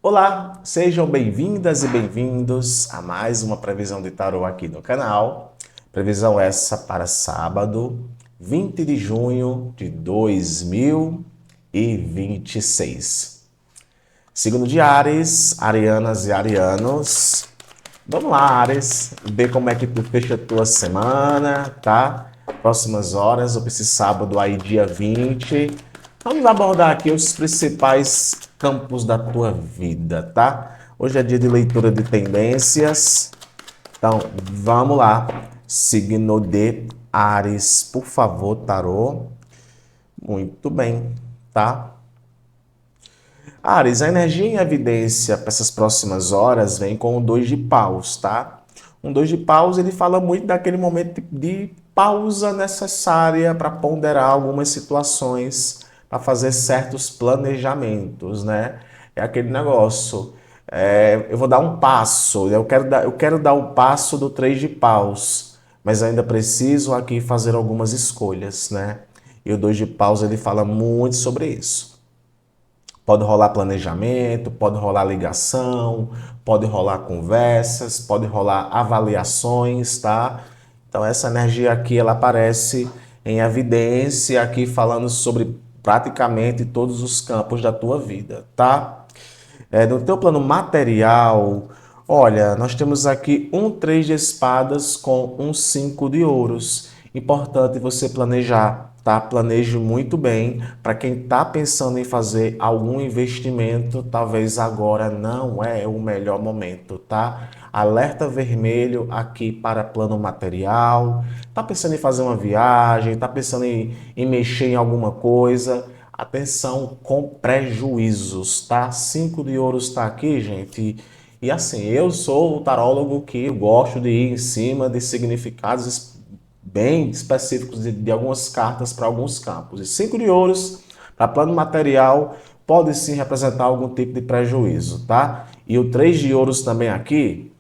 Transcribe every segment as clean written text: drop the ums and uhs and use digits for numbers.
Olá, sejam bem-vindas e bem-vindos a mais uma previsão de tarô aqui no canal. Previsão essa para sábado, 20 de junho de 2026. Signo de Áries, arianas e arianos. Vamos lá, Áries, ver como é que tu fecha a tua semana, tá? Próximas horas, ou esse sábado aí, dia 20. Vamos abordar aqui os principais campos da tua vida, tá? Hoje é dia de leitura de tendências. Então, vamos lá. Signo de Áries, por favor, tarô. Muito bem, tá? Áries, a energia em evidência para essas próximas horas vem com o 2 de paus, tá? Um 2 de paus, ele fala muito daquele momento de pausa necessária para ponderar algumas situações, para fazer certos planejamentos, né? É aquele negócio. Eu vou dar um passo, eu quero dar o passo do 3 de paus, mas ainda preciso aqui fazer algumas escolhas, né? E o 2 de paus, ele fala muito sobre isso. Pode rolar planejamento, pode rolar ligação, pode rolar conversas, pode rolar avaliações, tá? Então essa energia aqui ela aparece em evidência aqui falando sobre praticamente todos os campos da tua vida, tá? No teu plano material, olha, nós temos aqui um 3 de espadas com um 5 de ouros. Importante você planejar, tá? Planeje muito bem. Para quem está pensando em fazer algum investimento, talvez agora não é o melhor momento, tá? Alerta vermelho aqui para plano material. Tá pensando em fazer uma viagem, tá pensando em mexer em alguma coisa? Atenção com prejuízos, tá? 5 de ouros está aqui, gente. E assim, eu sou o tarólogo que gosto de ir em cima de significados bem específicos de algumas cartas para alguns campos. E 5 de ouros, para plano material, pode sim representar algum tipo de prejuízo, tá? E o 3 de ouros também aqui,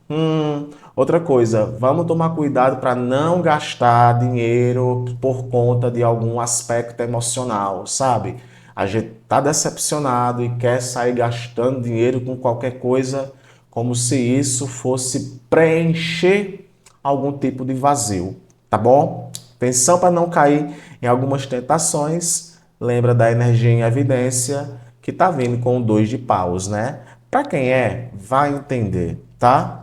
outra coisa, vamos tomar cuidado para não gastar dinheiro por conta de algum aspecto emocional, sabe? A gente tá decepcionado e quer sair gastando dinheiro com qualquer coisa, como se isso fosse preencher algum tipo de vazio, tá bom? Atenção para não cair em algumas tentações. Lembra da energia em evidência que tá vindo com o 2 de paus, né? Para quem vai entender, tá?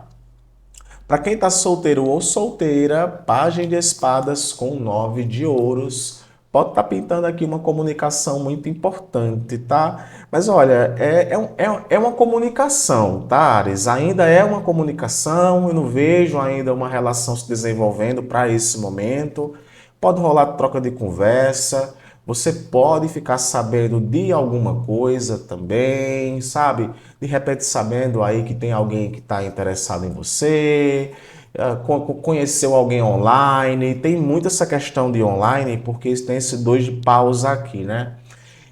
Para quem está solteiro ou solteira, pajem de espadas com 9 de ouros. Pode estar pintando aqui uma comunicação muito importante, tá? Mas olha, é uma comunicação, tá, Ares? Ainda é uma comunicação, eu não vejo ainda uma relação se desenvolvendo para esse momento. Pode rolar troca de conversa, você pode ficar sabendo de alguma coisa também, sabe? De repente sabendo aí que tem alguém que está interessado em você, conheceu alguém online, tem muito essa questão de online porque tem esse 2 de paus aqui, né?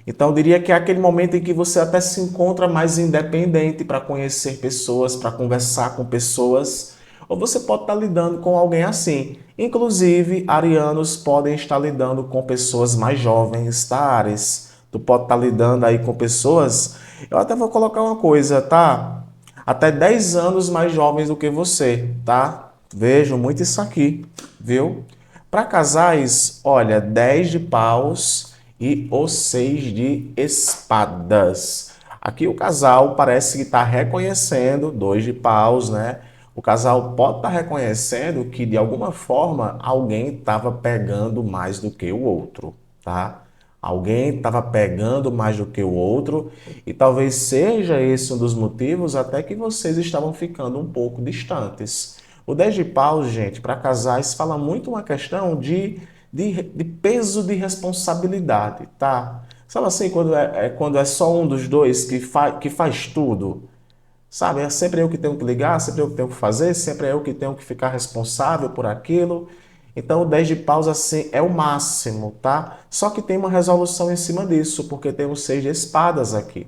Então eu diria que é aquele momento em que você até se encontra mais independente para conhecer pessoas, para conversar com pessoas, ou você pode estar lidando com alguém assim. Inclusive, arianos podem estar lidando com pessoas mais jovens, tá, Ares? Tu pode estar lidando aí com pessoas. Eu até vou colocar uma coisa, tá? Até 10 anos mais jovens do que você, tá? Vejo muito isso aqui, viu? Para casais, olha, 10 de paus e o 6 de espadas. Aqui o casal parece que está reconhecendo, 2 de paus, né? O casal pode estar reconhecendo que de alguma forma alguém estava pegando mais do que o outro, tá? Alguém estava pegando mais do que o outro e talvez seja esse um dos motivos até que vocês estavam ficando um pouco distantes. O 10 de paus, gente, para casais fala muito uma questão de peso de responsabilidade, tá? Sabe assim, quando é só um dos dois que faz tudo? Sabe, é sempre eu que tenho que ligar, sempre eu que tenho que fazer, sempre eu que tenho que ficar responsável por aquilo. Então, o 10 de paus, assim, é o máximo, tá? Só que tem uma resolução em cima disso, porque tem o 6 de espadas aqui.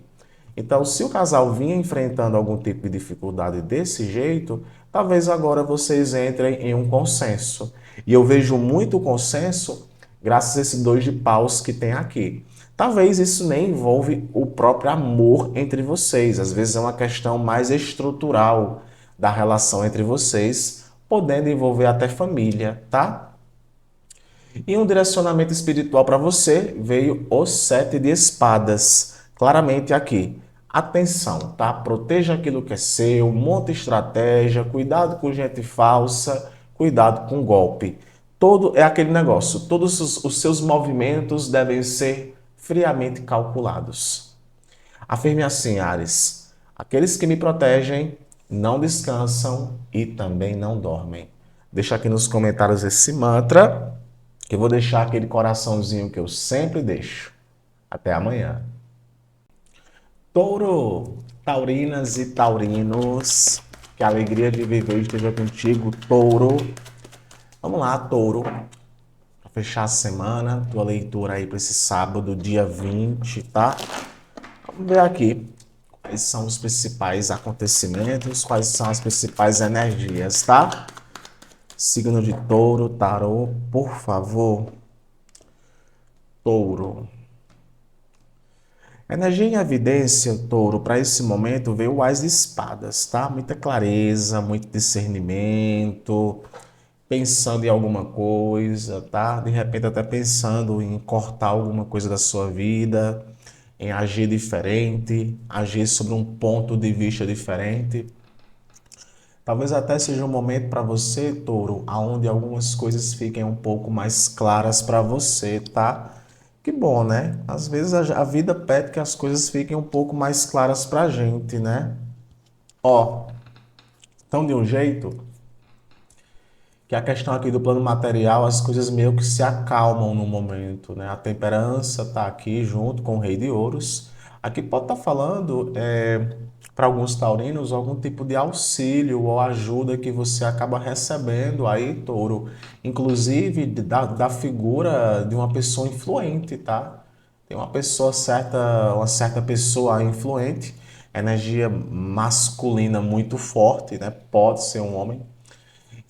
Então, se o casal vinha enfrentando algum tipo de dificuldade desse jeito, talvez agora vocês entrem em um consenso. E eu vejo muito consenso graças a esse 2 de paus que tem aqui. Talvez isso nem envolve o próprio amor entre vocês, às vezes é uma questão mais estrutural da relação entre vocês, podendo envolver até família, tá? E um direcionamento espiritual para você veio o Sete de Espadas. Claramente aqui. Atenção, tá? Proteja aquilo que é seu, monte estratégia, cuidado com gente falsa, cuidado com golpe. Todo é aquele negócio, todos os seus movimentos devem ser friamente calculados. Afirme assim, Ares: aqueles que me protegem não descansam e também não dormem. Deixa aqui nos comentários esse mantra, que eu vou deixar aquele coraçãozinho que eu sempre deixo. Até amanhã. Touro, taurinas e taurinos, que a alegria de viver esteja contigo, touro. Vamos lá, touro, para fechar a semana, tua leitura aí para esse sábado, dia 20, tá? Vamos ver aqui quais são os principais acontecimentos, quais são as principais energias, tá? Signo de touro, tarô, por favor. Touro. Energia em evidência, touro, para esse momento veio o Ás de Espadas, tá? Muita clareza, muito discernimento, pensando em alguma coisa, tá? De repente até pensando em cortar alguma coisa da sua vida, em agir diferente, agir sobre um ponto de vista diferente. Talvez até seja um momento para você, touro, aonde algumas coisas fiquem um pouco mais claras para você, tá? Que bom, né? Às vezes a vida pede que as coisas fiquem um pouco mais claras pra gente, né? Ó, então de um jeito que a questão aqui do plano material, as coisas meio que se acalmam no momento, né? A temperança tá aqui junto com o Rei de Ouros. Aqui pode estar falando, para alguns taurinos, algum tipo de auxílio ou ajuda que você acaba recebendo aí, touro. Inclusive da figura de uma pessoa influente, tá? Tem uma certa pessoa influente, energia masculina muito forte, né? Pode ser um homem.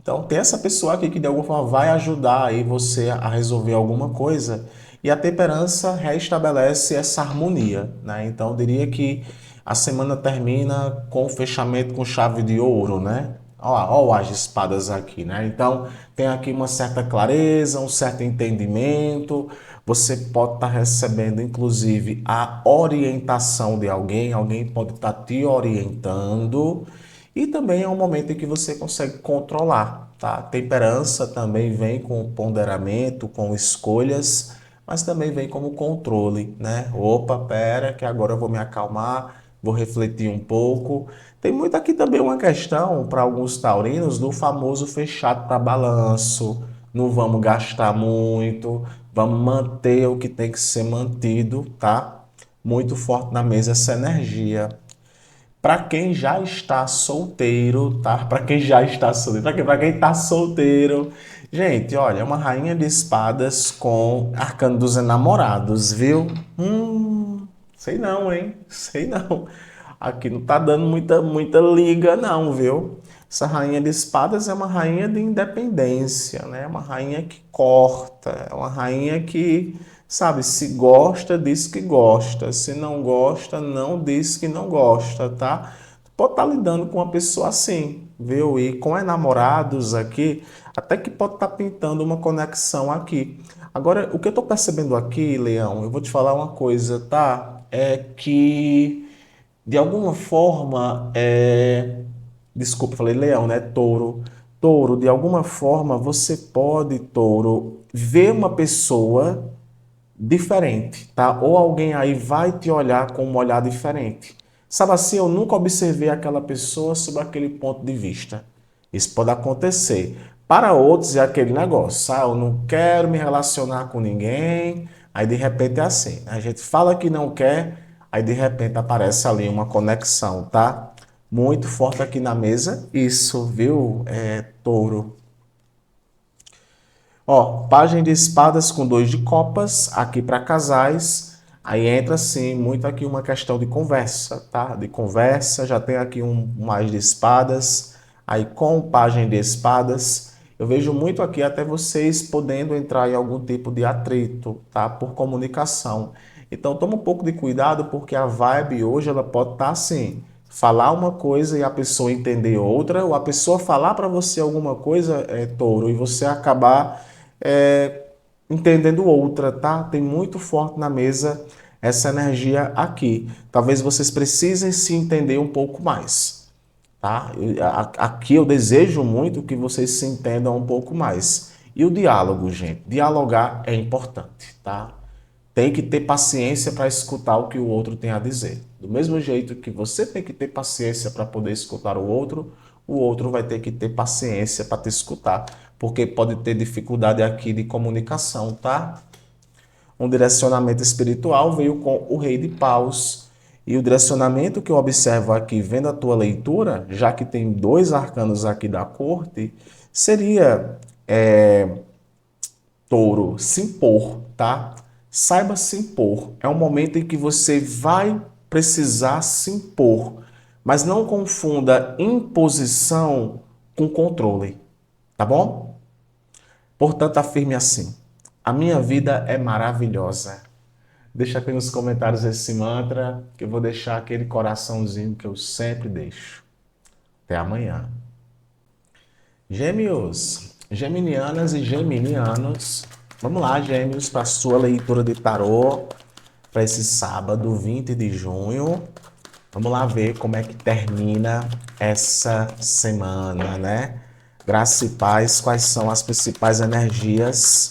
Então, tem essa pessoa aqui que de alguma forma vai ajudar aí você a resolver alguma coisa. E a temperança restabelece essa harmonia, né? Então, eu diria que a semana termina com o fechamento com chave de ouro, né? Ó, as espadas aqui, né? Então, tem aqui uma certa clareza, um certo entendimento. Você pode estar recebendo, inclusive, a orientação de alguém, alguém pode estar te orientando. E também é um momento em que você consegue controlar, tá? Temperança também vem com ponderamento, com escolhas, mas também vem como controle, né? Opa, pera, que agora eu vou me acalmar, vou refletir um pouco. Tem muito aqui também uma questão para alguns taurinos do famoso fechado para balanço. Não vamos gastar muito, vamos manter o que tem que ser mantido, tá? Muito forte na mesa essa energia. Para quem já está solteiro, tá? Para quem já está solteiro, para quem está solteiro, gente, olha, é uma rainha de espadas com arcano dos enamorados, viu? Sei não, hein? Sei não. Aqui não tá dando muita liga, não, viu? Essa rainha de espadas é uma rainha de independência, né? É uma rainha que corta, é uma rainha que, sabe, se gosta, diz que gosta. Se não gosta, não diz que não gosta, tá? Pode estar lidando com uma pessoa assim, viu? E com enamorados aqui, até que pode estar pintando uma conexão aqui. Agora, o que eu estou percebendo aqui, Leão, eu vou te falar uma coisa, tá? É que, de alguma forma, desculpa, eu falei leão, né? Touro. Touro, de alguma forma, você pode, touro, ver uma pessoa diferente, tá? Ou alguém aí vai te olhar com um olhar diferente. Sabe assim, eu nunca observei aquela pessoa sob aquele ponto de vista. Isso pode acontecer. Para outros é aquele negócio, eu não quero me relacionar com ninguém, aí de repente é assim, né? A gente fala que não quer, aí de repente aparece ali uma conexão, tá? Muito forte aqui na mesa, isso, viu, touro? Ó, pajem de espadas com dois de copas, aqui para casais. Aí entra, sim, muito aqui uma questão de conversa, tá? De conversa, já tem aqui um mais de espadas. Aí com pajem de espadas, eu vejo muito aqui até vocês podendo entrar em algum tipo de atrito, tá? Por comunicação. Então toma um pouco de cuidado porque a vibe hoje ela pode estar assim, falar uma coisa e a pessoa entender outra, ou a pessoa falar para você alguma coisa, touro, e você acabar é, entendendo outra, tá? Tem muito forte na mesa essa energia aqui. Talvez vocês precisem se entender um pouco mais, tá? Aqui eu desejo muito que vocês se entendam um pouco mais. E o diálogo, gente, dialogar é importante, tá? Tem que ter paciência para escutar o que o outro tem a dizer. Do mesmo jeito que você tem que ter paciência para poder escutar o outro vai ter que ter paciência para te escutar, porque pode ter dificuldade aqui de comunicação, tá? Um direcionamento espiritual veio com o Rei de Paus. E o direcionamento que eu observo aqui, vendo a tua leitura, já que tem dois arcanos aqui da corte, seria Touro, se impor, tá? Saiba se impor. É um momento em que você vai precisar se impor, mas não confunda imposição com controle, tá bom? Portanto, afirme assim: a minha vida é maravilhosa. Deixa aqui nos comentários esse mantra, que eu vou deixar aquele coraçãozinho que eu sempre deixo. Até amanhã. Gêmeos, geminianas e geminianos, vamos lá, gêmeos, para a sua leitura de tarô para esse sábado, 20 de junho. Vamos lá ver como é que termina essa semana, né? Graça e paz, quais são as principais energias,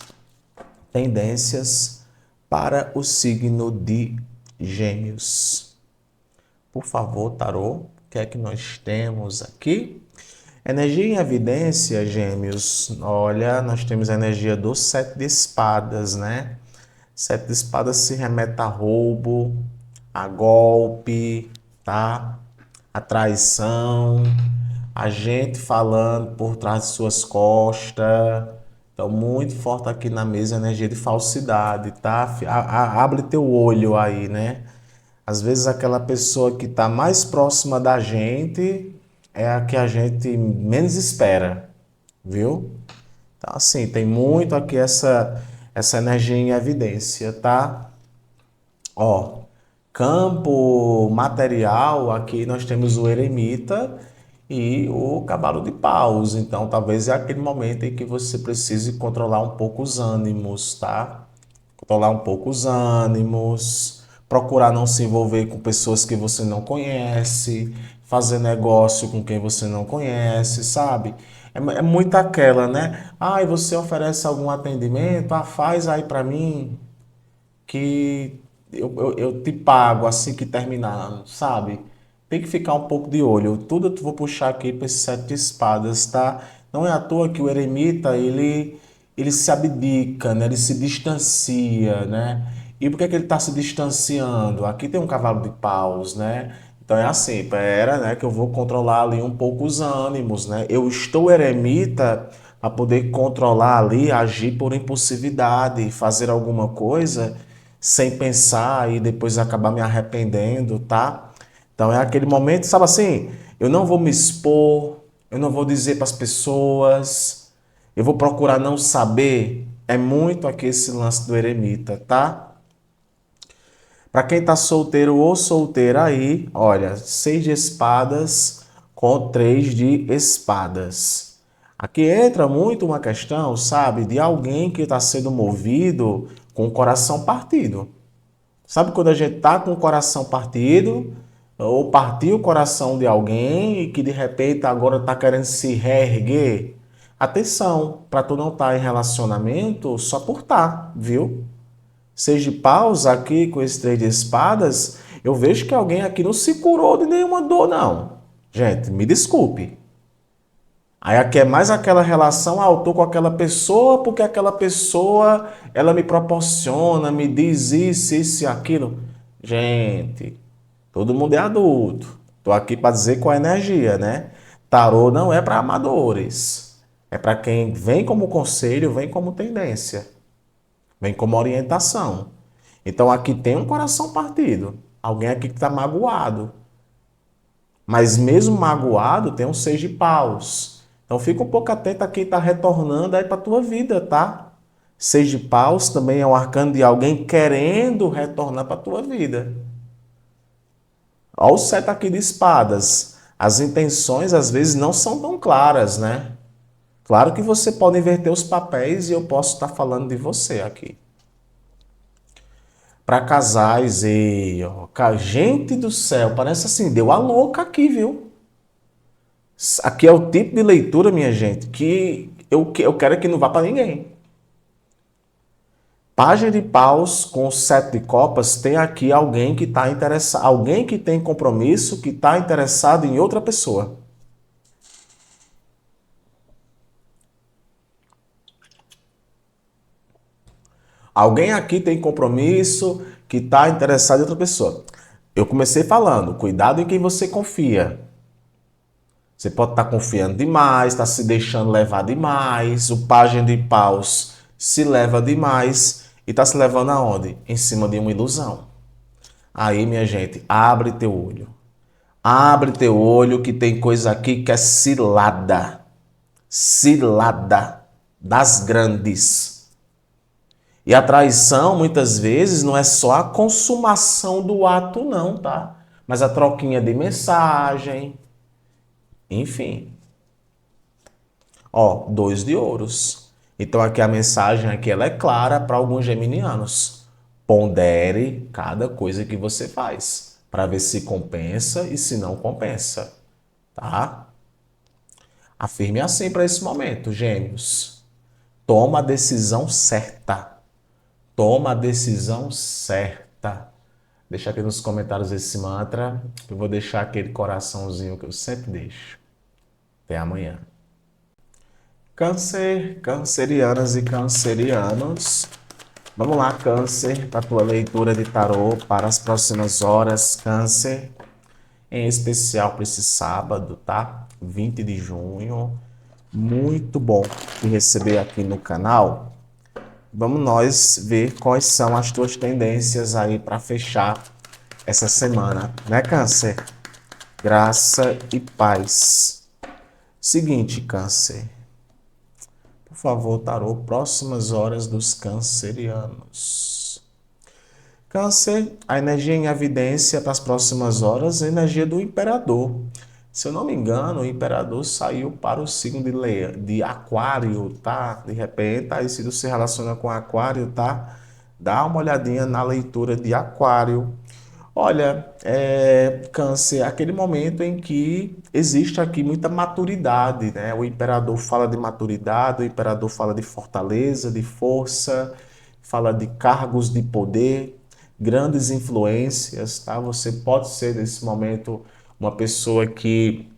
tendências para o signo de Gêmeos. Por favor, tarô, o que é que nós temos aqui? Energia em evidência, Gêmeos. Olha, nós temos a energia do sete de espadas, né? Sete de espadas se remete a roubo, a golpe, tá? A traição, a gente falando por trás de suas costas. Então, muito forte aqui na mesa a energia de falsidade, tá? Abre teu olho aí, né? Às vezes aquela pessoa que está mais próxima da gente é a que a gente menos espera, viu? Então, assim, tem muito aqui essa energia em evidência, tá? Ó, campo material, aqui nós temos o eremita e o cavalo de paus. Então, talvez é aquele momento em que você precise controlar um pouco os ânimos, tá? Controlar um pouco os ânimos, procurar não se envolver com pessoas que você não conhece, fazer negócio com quem você não conhece, sabe? É muito aquela, né? Ah, e você oferece algum atendimento? Ah, faz aí para mim que eu te pago assim que terminar, sabe? Tem que ficar um pouco de olho. Tudo eu vou puxar aqui para esse sete de espadas, tá? Não é à toa que o eremita, ele se abdica, né? Ele se distancia, né? E por que que ele está se distanciando? Aqui tem um cavalo de paus, né? Então é assim, pera, né, que eu vou controlar ali um pouco os ânimos, né? Eu estou eremita para poder controlar ali, agir por impulsividade, fazer alguma coisa sem pensar e depois acabar me arrependendo, tá? Então é aquele momento, sabe assim, eu não vou me expor, eu não vou dizer para as pessoas, eu vou procurar não saber. É muito aqui esse lance do eremita, tá? Para quem tá solteiro ou solteira aí, olha, seis de espadas com três de espadas. Aqui entra muito uma questão, sabe, de alguém que está sendo movido com o coração partido. Sabe quando a gente tá com o coração partido, ou partiu o coração de alguém e que de repente agora tá querendo se reerguer? Atenção, para tu não estar em relacionamento só por tá, viu? Seja de paus aqui com esse três de espadas, eu vejo que alguém aqui não se curou de nenhuma dor, não. Gente, me desculpe. Aí aqui é mais aquela relação, ah, eu tô com aquela pessoa porque aquela pessoa, ela me proporciona, me diz isso e aquilo. Gente, todo mundo é adulto. Tô aqui para dizer com a energia, né? Tarô não é para amadores. É para quem vem como conselho, vem como tendência, vem como orientação. Então aqui tem um coração partido. Alguém aqui que está magoado. Mas mesmo magoado, tem um seis de paus. Então fica um pouco atento a quem está retornando aí para a tua vida, tá? Seis de paus também é o arcano de alguém querendo retornar para a tua vida. Olha o sete aqui de espadas. As intenções às vezes não são tão claras, né? Claro que você pode inverter os papéis e eu posso estar falando de você aqui. Para casais, e ó, gente do céu, parece assim, deu a louca aqui, viu? Aqui é o tipo de leitura, minha gente, que eu quero que não vá para ninguém. Página de paus com sete de copas tem aqui alguém que está interessado, alguém que tem compromisso, que está interessado em outra pessoa. Alguém aqui tem compromisso, que está interessado em outra pessoa. Eu comecei falando, cuidado em quem você confia. Você pode estar confiando demais, está se deixando levar demais. O página de paus se leva demais e está se levando aonde? Em cima de uma ilusão. Aí, minha gente, abre teu olho. Abre teu olho que tem coisa aqui que é cilada. Cilada das grandes. E a traição, muitas vezes, não é só a consumação do ato, não, tá? Mas a troquinha de mensagem, enfim. Ó, dois de ouros. Então aqui a mensagem aqui ela é clara para alguns geminianos. Pondere cada coisa que você faz para ver se compensa e se não compensa, tá? Afirme assim para esse momento, gêmeos. Toma a decisão certa. Toma a decisão certa. Deixa aqui nos comentários esse mantra. Eu vou deixar aquele coraçãozinho que eu sempre deixo. Até amanhã. Câncer, cancerianas e cancerianos. Vamos lá, Câncer, para a tua leitura de tarô para as próximas horas, Câncer. Em especial para esse sábado, tá? 20 de junho. Muito bom te receber aqui no canal. Vamos nós ver quais são as tuas tendências aí para fechar essa semana, né, Câncer? Graça e paz. Seguinte, Câncer. Por favor, tarô, próximas horas dos cancerianos. Câncer, a energia em evidência para as próximas horas é a energia do imperador. Se eu não me engano, o imperador saiu para o signo de Aquário, tá? De repente, aí se você relaciona com Aquário, tá? Dá uma olhadinha na leitura de Aquário. Olha, Câncer, aquele momento em que existe aqui muita maturidade, né? O imperador fala de maturidade, o imperador fala de fortaleza, de força, fala de cargos de poder, grandes influências, tá? Você pode ser nesse momento uma pessoa que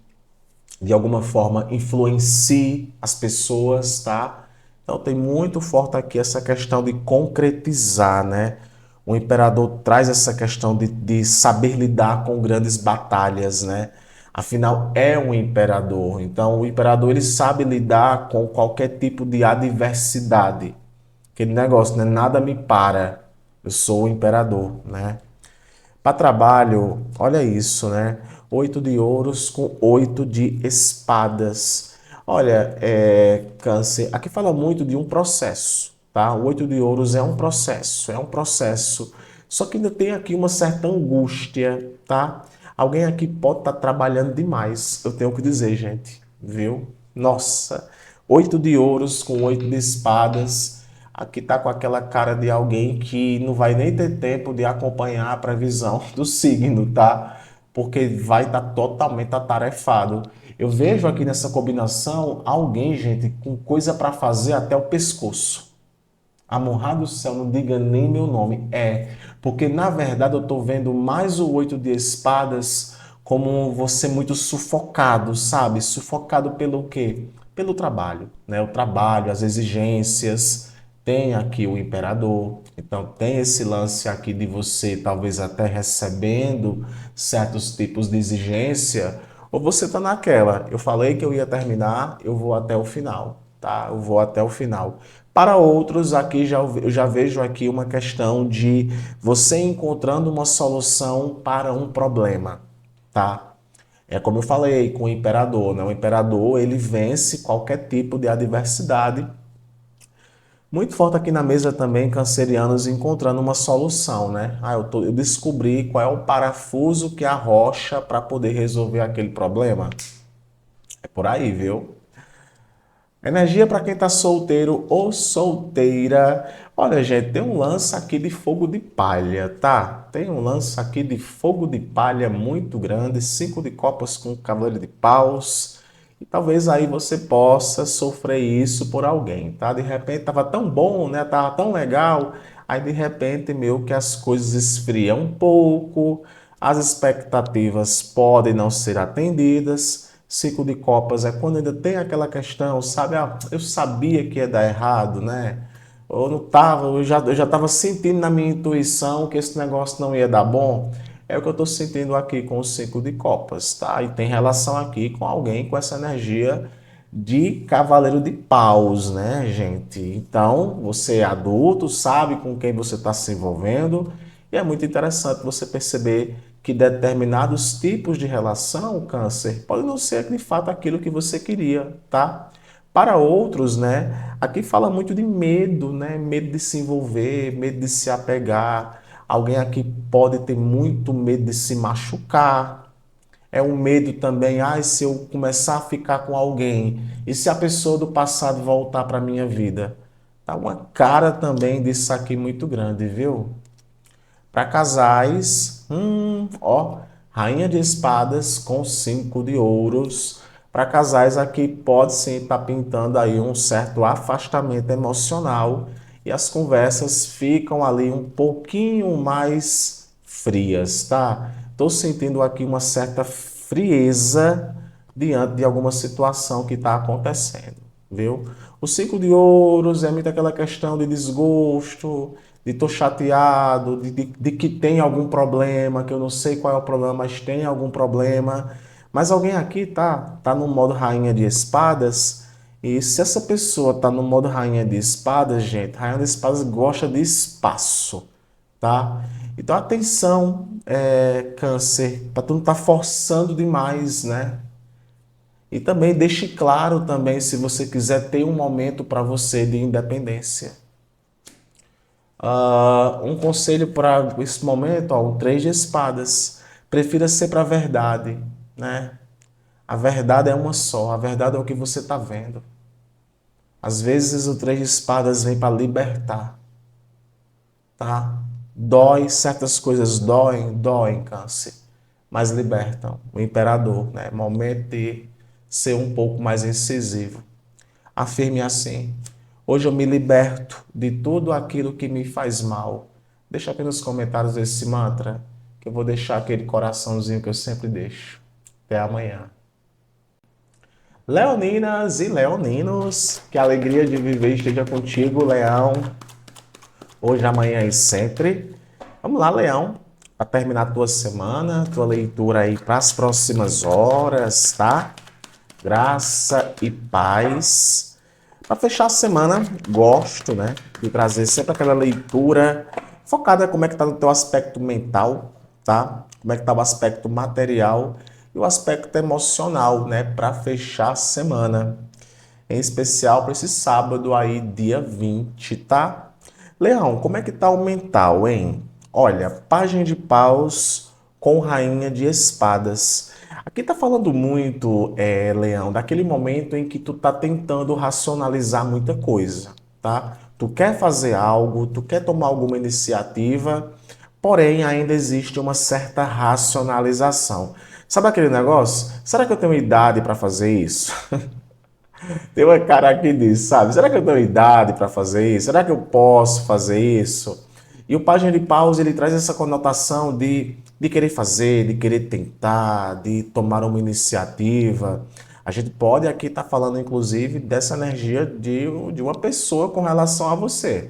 de alguma forma influencie as pessoas, tá? Então tem muito forte aqui essa questão de concretizar, né? O imperador traz essa questão de saber lidar com grandes batalhas, né? Afinal, é um imperador. Então, o imperador ele sabe lidar com qualquer tipo de adversidade. Aquele negócio, né? Nada me para. Eu sou o imperador, né? Para trabalho, olha isso, né? Oito de ouros com oito de espadas. Olha, Câncer, aqui fala muito de um processo, tá? O oito de ouros é um processo. Só que ainda tem aqui uma certa angústia, tá? Alguém aqui pode estar trabalhando demais, eu tenho que dizer, gente, viu? Nossa, oito de ouros com oito de espadas. Aqui tá com aquela cara de alguém que não vai nem ter tempo de acompanhar a previsão do signo, tá? Porque vai estar totalmente atarefado. Eu vejo aqui nessa combinação alguém, gente, com coisa para fazer até o pescoço. Amorrado do céu, não diga nem meu nome. Porque na verdade eu estou vendo mais o oito de espadas como você muito sufocado, sabe? Sufocado pelo quê? Pelo trabalho, né? O trabalho, as exigências. Tem aqui o imperador, então tem esse lance aqui de você talvez até recebendo certos tipos de exigência, ou você tá naquela, eu falei que eu ia terminar, eu vou até o final, tá? Eu vou até o final. Para outros, aqui eu já vejo aqui uma questão de você encontrando uma solução para um problema, tá? É como eu falei com o imperador, né? O imperador, ele vence qualquer tipo de adversidade Muito forte aqui na mesa também, cancerianos encontrando uma solução, né? Eu descobri qual é o parafuso que arrocha para poder resolver aquele problema. É por aí, viu? Energia para quem está solteiro ou solteira. Olha, gente, tem um lance aqui de fogo de palha, tá? Tem um lance aqui de fogo de palha muito grande, 5 de copas com cavaleiro de paus. E talvez aí você possa sofrer isso por alguém, tá? De repente tava tão bom, né? Tava tão legal. Aí de repente, meio que as coisas esfriam um pouco, as expectativas podem não ser atendidas. 5 de copas é quando ainda tem aquela questão, sabe? Ah, eu sabia que ia dar errado, né? Eu não tava, eu já estava sentindo na minha intuição que esse negócio não ia dar bom. É o que eu estou sentindo aqui com os 5 de copas, tá? E tem relação aqui com alguém com essa energia de cavaleiro de paus, né, gente? Então, você é adulto, sabe com quem você está se envolvendo, e é muito interessante você perceber que determinados tipos de relação, câncer, pode não ser de fato aquilo que você queria, tá? Para outros, né, aqui fala muito de medo, né? Medo de se envolver, medo de se apegar. Alguém aqui pode ter muito medo de se machucar. É um medo também, se eu começar a ficar com alguém, e se a pessoa do passado voltar para a minha vida? Tá uma cara também disso aqui muito grande, viu? Para casais, ó, Rainha de Espadas com 5 de ouros. Para casais aqui pode sim estar pintando aí um certo afastamento emocional e as conversas ficam ali um pouquinho mais frias, tá? Estou sentindo aqui uma certa frieza diante de alguma situação que está acontecendo, viu? O 5 de ouros é muito aquela questão de desgosto, de estou chateado, de que tem algum problema, que eu não sei qual é o problema, mas tem algum problema. Mas alguém aqui tá no modo rainha de espadas, e se essa pessoa tá no modo rainha de espadas, gente, rainha de espadas gosta de espaço, tá? Então atenção, câncer, para tu não estar forçando demais, né? E também deixe claro também se você quiser ter um momento para você de independência. Um conselho para esse momento, ó, o 3 de espadas. Prefira ser para a verdade, né? A verdade é uma só, a verdade é o que você está vendo. Às vezes o 3 de espadas vem para libertar, tá? Dói, certas coisas doem, câncer, mas libertam. O imperador, né? Momento de ser um pouco mais incisivo. Afirme assim: hoje eu me liberto de tudo aquilo que me faz mal. Deixa aqui nos comentários esse mantra, que eu vou deixar aquele coraçãozinho que eu sempre deixo. Até amanhã. Leoninas e leoninos, que a alegria de viver esteja contigo, Leão, hoje, amanhã e sempre. Vamos lá, Leão, para terminar a tua semana, tua leitura aí para as próximas horas, tá? Graça e paz. Para fechar a semana, gosto, né, de trazer sempre aquela leitura focada em como é que está no teu aspecto mental, tá? Como é que está o aspecto material e o aspecto emocional, né, para fechar a semana. Em especial para esse sábado aí, dia 20, tá? Leão, como é que tá o mental, hein? Olha, página de paus com rainha de espadas. Aqui tá falando muito, Leão, daquele momento em que tu tá tentando racionalizar muita coisa, tá? Tu quer fazer algo, tu quer tomar alguma iniciativa, porém ainda existe uma certa racionalização. Sabe aquele negócio? Será que eu tenho idade para fazer isso? Tem uma cara que diz, sabe? Será que eu tenho idade para fazer isso? Será que eu posso fazer isso? E o página de paus, ele traz essa conotação de querer fazer, de querer tentar, de tomar uma iniciativa. A gente pode aqui estar falando, inclusive, dessa energia de uma pessoa com relação a você.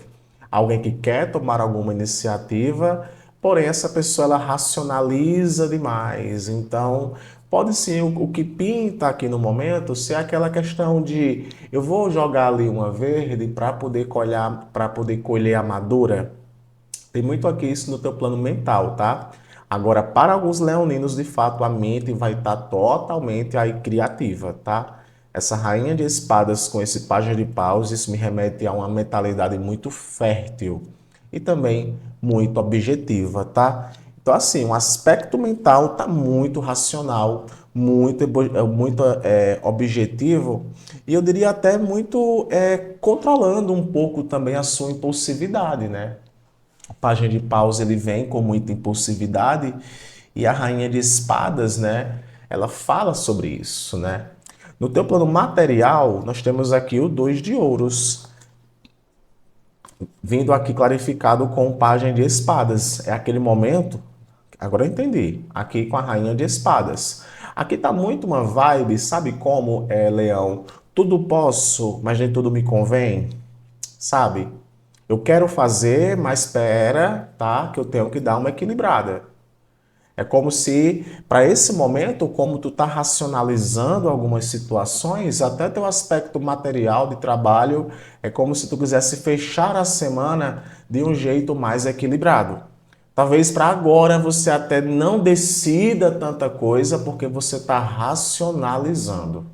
Alguém que quer tomar alguma iniciativa, porém essa pessoa ela racionaliza demais. Então, pode sim, o que pinta aqui no momento ser aquela questão de eu vou jogar ali uma verde para poder colher a madura. Tem muito aqui isso no teu plano mental, tá? Agora, para alguns leoninos, de fato, a mente vai estar totalmente aí criativa, tá? Essa rainha de espadas com esse pajem de paus, isso me remete a uma mentalidade muito fértil e também muito objetiva, tá? Então, assim, o aspecto mental está muito racional, muito objetivo e eu diria até muito controlando um pouco também a sua impulsividade, né? A página de paus ele vem com muita impulsividade e a rainha de espadas, né? Ela fala sobre isso, né? No teu plano material, nós temos aqui o dois de ouros, vindo aqui clarificado com o pajem de espadas. É aquele momento, agora eu entendi, aqui com a rainha de espadas. Aqui tá muito uma vibe, sabe como é, Leão? Tudo posso, mas nem tudo me convém, sabe? Eu quero fazer, mas espera, tá? Que eu tenho que dar uma equilibrada. É como se, para esse momento, como tu está racionalizando algumas situações, até teu aspecto material de trabalho, é como se tu quisesse fechar a semana de um jeito mais equilibrado. Talvez para agora você até não decida tanta coisa porque você está racionalizando.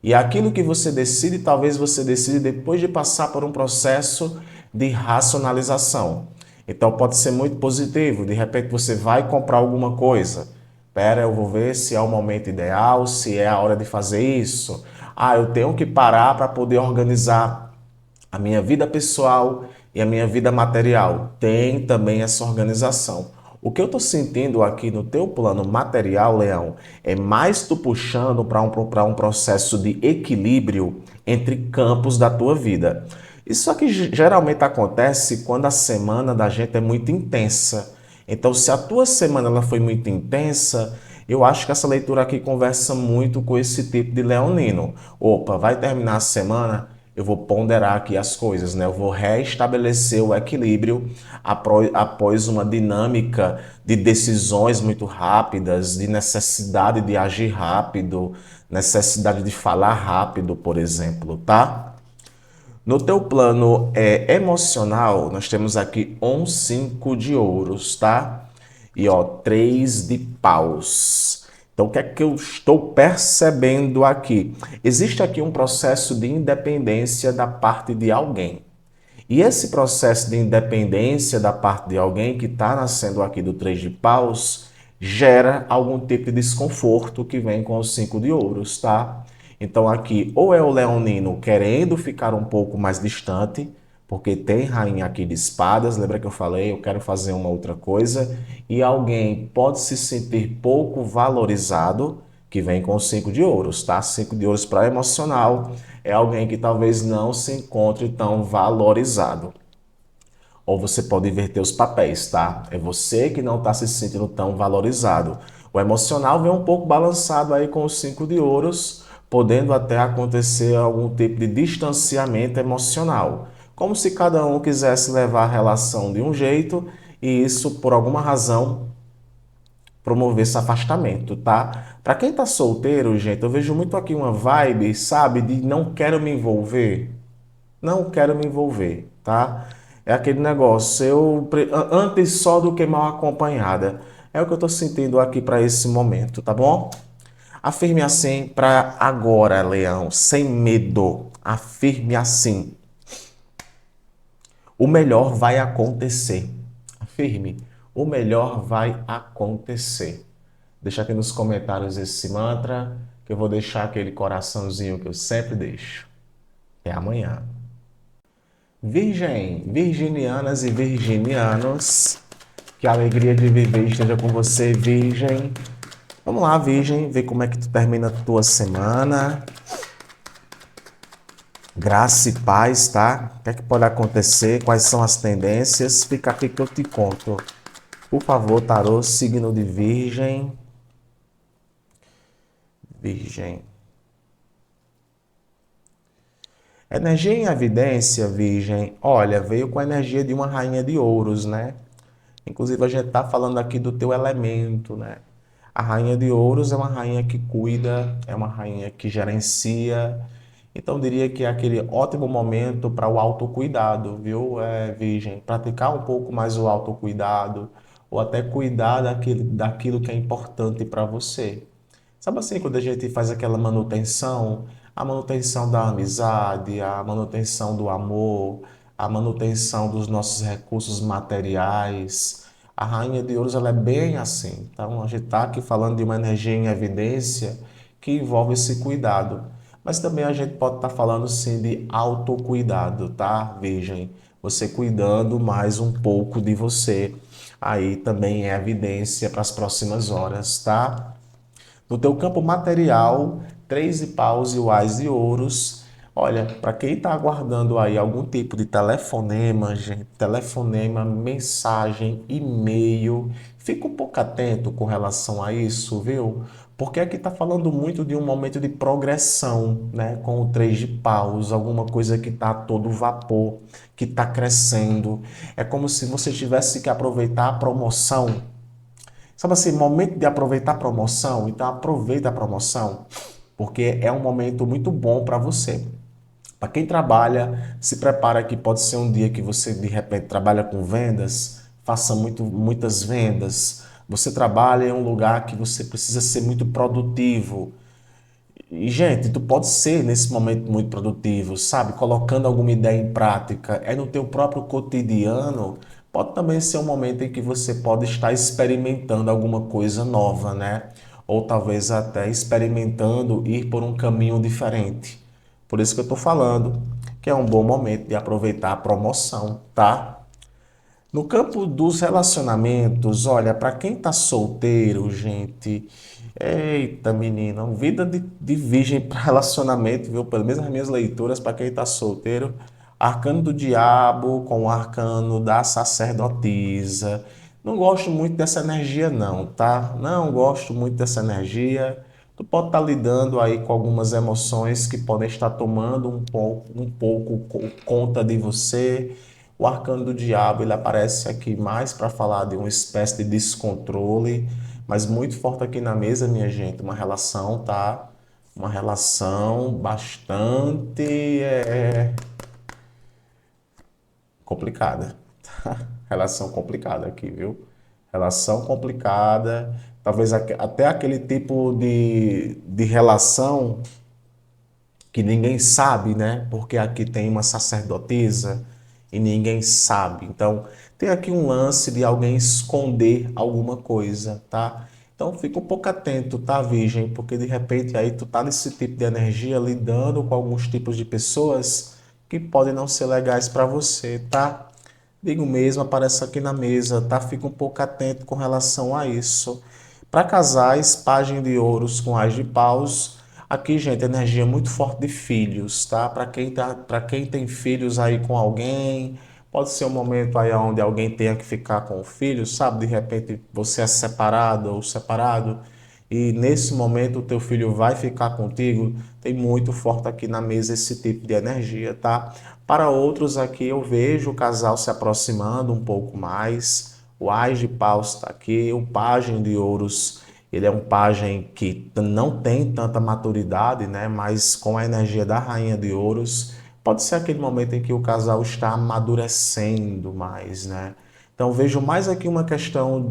E aquilo que você decide, talvez você decida depois de passar por um processo de racionalização. Então pode ser muito positivo. De repente você vai comprar alguma coisa. Pera, eu vou ver se é o momento ideal, se é a hora de fazer isso. Ah, eu tenho que parar para poder organizar a minha vida pessoal e a minha vida material. Tem também essa organização. O que eu estou sentindo aqui no teu plano material, Leão, é mais tu puxando para um processo de equilíbrio entre campos da tua vida. Isso aqui geralmente acontece quando a semana da gente é muito intensa. Então, se a tua semana ela foi muito intensa, eu acho que essa leitura aqui conversa muito com esse tipo de leonino. Opa, vai terminar a semana, eu vou ponderar aqui as coisas, né? Eu vou restabelecer o equilíbrio após uma dinâmica de decisões muito rápidas, de necessidade de agir rápido, necessidade de falar rápido, por exemplo, tá? No teu plano emocional, nós temos aqui um 5 de ouros, tá? E ó, 3 de paus. Então, o que é que eu estou percebendo aqui? Existe aqui um processo de independência da parte de alguém. E esse processo de independência da parte de alguém que está nascendo aqui do 3 de paus gera algum tipo de desconforto que vem com os 5 de ouros, tá? Então aqui ou é o leonino querendo ficar um pouco mais distante, porque tem rainha aqui de espadas, lembra que eu falei, eu quero fazer uma outra coisa, e alguém pode se sentir pouco valorizado, que vem com 5 de ouros, tá? 5 de ouros para emocional é alguém que talvez não se encontre tão valorizado. Ou você pode inverter os papéis, tá? É você que não está se sentindo tão valorizado. O emocional vem um pouco balançado aí com os 5 de ouros, podendo até acontecer algum tipo de distanciamento emocional. Como se cada um quisesse levar a relação de um jeito e isso, por alguma razão, promover esse afastamento, tá? Para quem tá solteiro, gente, eu vejo muito aqui uma vibe, sabe, de não quero me envolver. Não quero me envolver, tá? É aquele negócio, antes só do que mal acompanhada. É o que eu tô sentindo aqui para esse momento, tá bom? Afirme assim para agora, Leão, sem medo. Afirme assim. O melhor vai acontecer. Afirme. O melhor vai acontecer. Deixa aqui nos comentários esse mantra, que eu vou deixar aquele coraçãozinho que eu sempre deixo. Até amanhã. Virgem, virginianas e virginianos, que a alegria de viver esteja com você, Virgem. Vamos lá, Virgem, ver como é que tu termina a tua semana. Graça e paz, tá? O que é que pode acontecer? Quais são as tendências? Fica aqui que eu te conto. Por favor, tarô, signo de Virgem. Virgem. Energia em evidência, Virgem. Olha, veio com a energia de uma rainha de ouros, né? Inclusive, a gente está falando aqui do teu elemento, né? A rainha de ouros é uma rainha que cuida, é uma rainha que gerencia. Então, eu diria que é aquele ótimo momento para o autocuidado, viu, Virgem? Praticar um pouco mais o autocuidado, ou até cuidar daquilo que é importante para você. Sabe assim, quando a gente faz aquela manutenção, a manutenção da amizade, a manutenção do amor, a manutenção dos nossos recursos materiais. A Rainha de Ouros ela é bem assim. Então, a gente está aqui falando de uma energia em evidência que envolve esse cuidado. Mas também a gente pode estar falando sim de autocuidado, tá, Virgem? Você cuidando mais um pouco de você. Aí também é evidência para as próximas horas, tá? No teu campo material, 3 de paus e o ás de ouros. Olha, para quem está aguardando aí algum tipo de telefonema, gente, telefonema, mensagem, e-mail, fica um pouco atento com relação a isso, viu? Porque aqui está falando muito de um momento de progressão, né? Com o 3 de paus, alguma coisa que está a todo vapor, que está crescendo. É como se você tivesse que aproveitar a promoção. Sabe assim, momento de aproveitar a promoção? Então aproveita a promoção, porque é um momento muito bom para você. Para quem trabalha, se prepara que pode ser um dia que você de repente trabalha com vendas, faça muitas vendas. Você trabalha em um lugar que você precisa ser muito produtivo. E, gente, tu pode ser nesse momento muito produtivo, sabe? Colocando alguma ideia em prática. É no teu próprio cotidiano. Pode também ser um momento em que você pode estar experimentando alguma coisa nova, né? Ou talvez até experimentando ir por um caminho diferente. Por isso que eu estou falando que é um bom momento de aproveitar a promoção, tá? No campo dos relacionamentos, olha, para quem tá solteiro, gente, eita menina, vida de virgem para relacionamento, viu? Pelo menos as minhas leituras, para quem tá solteiro, arcano do diabo com o arcano da sacerdotisa. Não gosto muito dessa energia, não, tá? Não gosto muito dessa energia. Tu pode estar lidando aí com algumas emoções que podem estar tomando um pouco conta de você. O arcano do diabo, ele aparece aqui mais para falar de uma espécie de descontrole, mas muito forte aqui na mesa, minha gente, uma relação, tá? Uma relação bastante complicada. Relação complicada aqui, viu? Relação complicada, talvez até aquele tipo de relação que ninguém sabe, né? Porque aqui tem uma sacerdotisa e ninguém sabe. Então, tem aqui um lance de alguém esconder alguma coisa, tá? Então, fica um pouco atento, tá, Virgem? Porque de repente aí tu tá nesse tipo de energia lidando com alguns tipos de pessoas que podem não ser legais para você, tá? Digo mesmo, aparece aqui na mesa, tá? Fica um pouco atento com relação a isso. Para casais, página de ouros com ás de paus. Aqui, gente, energia muito forte de filhos, tá? Para quem tem filhos aí com alguém, pode ser um momento aí onde alguém tenha que ficar com o filho, sabe? De repente você é separado ou separado e nesse momento o teu filho vai ficar contigo. Tem muito forte aqui na mesa esse tipo de energia, tá? Para outros aqui eu vejo o casal se aproximando um pouco mais. O ás de paus está aqui, o pajem de ouros, ele é um pajem que não tem tanta maturidade, né? Mas com a energia da rainha de ouros, pode ser aquele momento em que o casal está amadurecendo mais, né? Então vejo mais aqui uma questão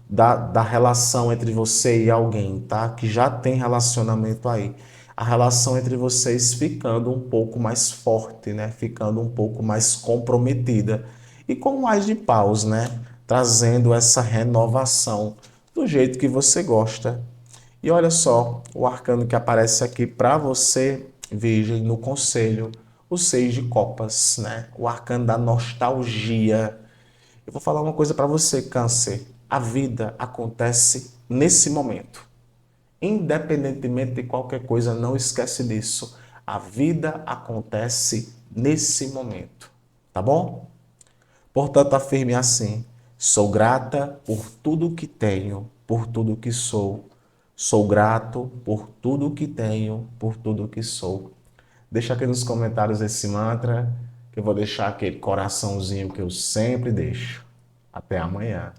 da relação entre você e alguém, tá? Que já tem relacionamento aí. A relação entre vocês ficando um pouco mais forte, né? Ficando um pouco mais comprometida. E com mais de paus, né? Trazendo essa renovação do jeito que você gosta. E olha só, o arcano que aparece aqui para você, Virgem, no conselho, o 6 de copas, né? O arcano da nostalgia. Eu vou falar uma coisa para você, Câncer. A vida acontece nesse momento. Independentemente de qualquer coisa, não esquece disso. A vida acontece nesse momento, tá bom? Portanto, afirme assim: sou grata por tudo que tenho, por tudo que sou. Sou grato por tudo que tenho, por tudo que sou. Deixa aqui nos comentários esse mantra, que eu vou deixar aquele coraçãozinho que eu sempre deixo. Até amanhã.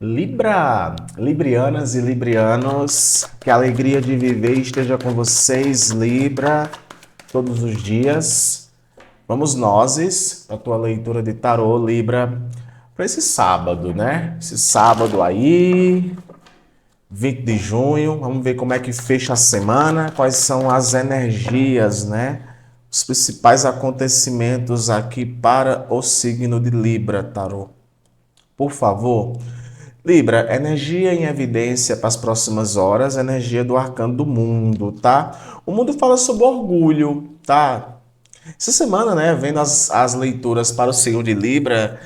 Libra, Librianas e Librianos, que a alegria de viver esteja com vocês, Libra, todos os dias. Vamos nós, a tua leitura de tarô, Libra, para esse sábado, né? Esse sábado aí, 20 de junho, vamos ver como é que fecha a semana, quais são as energias, né? Os principais acontecimentos aqui para o signo de Libra, tarô. Por favor. Libra, energia em evidência para as próximas horas, energia do arcano do mundo, tá? O mundo fala sobre orgulho, tá? Essa semana, né, vendo as leituras para o signo de Libra,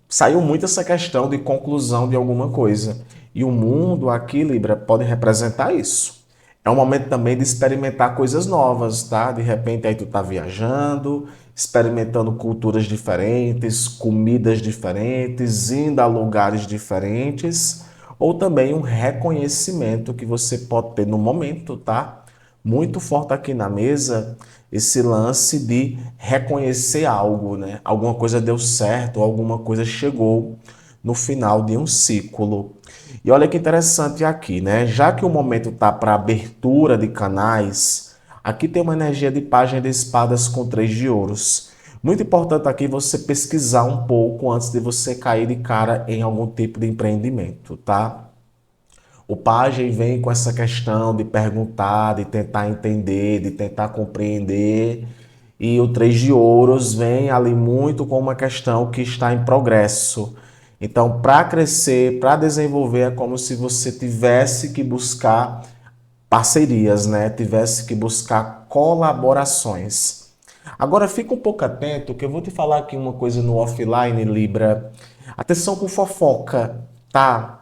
saiu muito essa questão de conclusão de alguma coisa. E o mundo aqui, Libra, pode representar isso. É um momento também de experimentar coisas novas, tá? De repente aí tu tá viajando, experimentando culturas diferentes, comidas diferentes, indo a lugares diferentes, ou também um reconhecimento que você pode ter no momento, tá? Muito forte aqui na mesa esse lance de reconhecer algo, né? Alguma coisa deu certo, alguma coisa chegou no final de um ciclo. E olha que interessante aqui, né? Já que o momento tá para abertura de canais, aqui tem uma energia de página de espadas com 3 de ouros. Muito importante aqui você pesquisar um pouco antes de você cair de cara em algum tipo de empreendimento, tá? O pajem vem com essa questão de perguntar, de tentar entender, de tentar compreender. E o 3 de ouros vem ali muito com uma questão que está em progresso. Então, para crescer, para desenvolver, é como se você tivesse que buscar parcerias, né? Tivesse que buscar colaborações. Agora, fica um pouco atento, que eu vou te falar aqui uma coisa no offline, Libra. Atenção com fofoca, tá?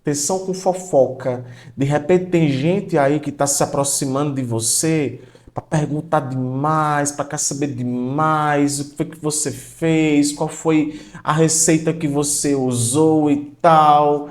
Atenção com fofoca. De repente tem gente aí que está se aproximando de você para perguntar demais, para querer saber demais o que foi que você fez, qual foi a receita que você usou e tal.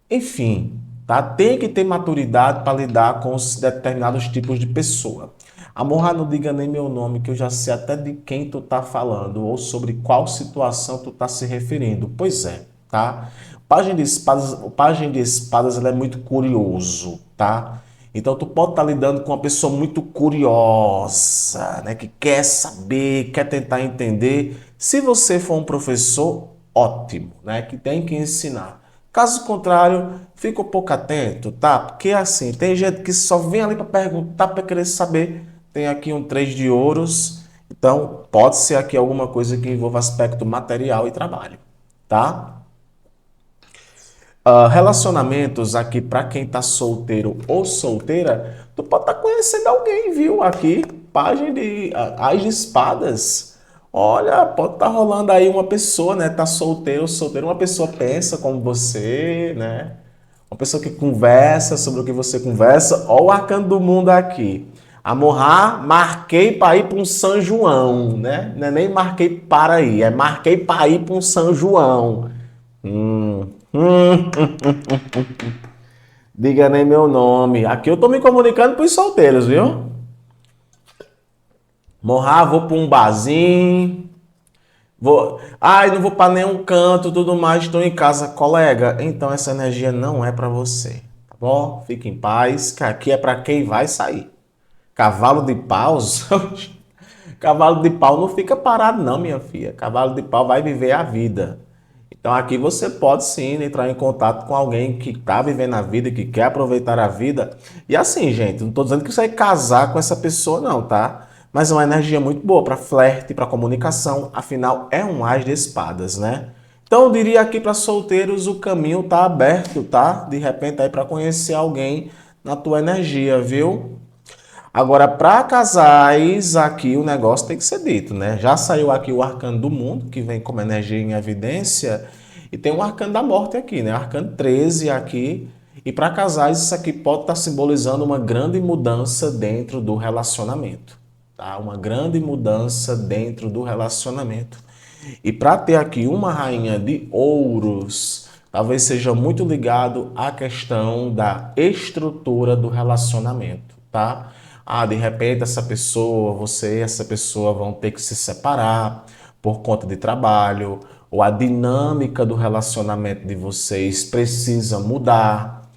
Enfim, tá? Tem que ter maturidade para lidar com os determinados tipos de pessoa. Amor, não diga nem meu nome, que eu já sei até de quem tu tá falando ou sobre qual situação tu tá se referindo. Pois é, tá? O pajem de espadas ele é muito curioso, tá? Então tu pode estar lidando com uma pessoa muito curiosa, né? Que quer saber, quer tentar entender. Se você for um professor, ótimo, né? Que tem que ensinar. Caso contrário, fica um pouco atento, tá? Porque assim, tem gente que só vem ali para perguntar, para querer saber. Tem aqui um 3 de ouros, então pode ser aqui alguma coisa que envolva aspecto material e trabalho, tá? Relacionamentos aqui para quem tá solteiro ou solteira, tu pode estar conhecendo alguém, viu? Aqui, página de As de Espadas. Olha, pode estar rolando aí uma pessoa, né? Tá solteiro ou solteira, uma pessoa pensa como você, né? Uma pessoa que conversa sobre o que você conversa. Olha o arcano do mundo aqui. Amorrar, marquei para ir para um São João, né? Não é nem marquei para ir, é marquei para ir para um São João. Hum, diga nem meu nome. Aqui eu tô me comunicando pros solteiros, viu? Morrar, vou para um barzinho. Vou. Ai, não vou para nenhum canto, tudo mais, estou em casa, colega. Então essa energia não é para você, tá bom? Fique em paz, que aqui é para quem vai sair. Cavalo de paus? Cavalo de pau não fica parado, não, minha filha. Cavalo de pau vai viver a vida. Então aqui você pode sim entrar em contato com alguém que está vivendo a vida, que quer aproveitar a vida. E assim, gente, não estou dizendo que você vai casar com essa pessoa, não, tá? Mas é uma energia muito boa para flerte, para comunicação, afinal é um as de espadas, né? Então eu diria aqui para solteiros o caminho tá aberto, tá? De repente aí para conhecer alguém na tua energia, viu? Agora, para casais, aqui o negócio tem que ser dito, né? Já saiu aqui o arcano do mundo, que vem como energia em evidência, e tem o arcano da morte aqui, né? Arcano 13 aqui. E para casais, isso aqui pode estar simbolizando uma grande mudança dentro do relacionamento, tá? Uma grande mudança dentro do relacionamento. E para ter aqui uma rainha de ouros, talvez seja muito ligado à questão da estrutura do relacionamento, tá? Ah, de repente essa pessoa, você e essa pessoa vão ter que se separar por conta de trabalho, ou a dinâmica do relacionamento de vocês precisa mudar.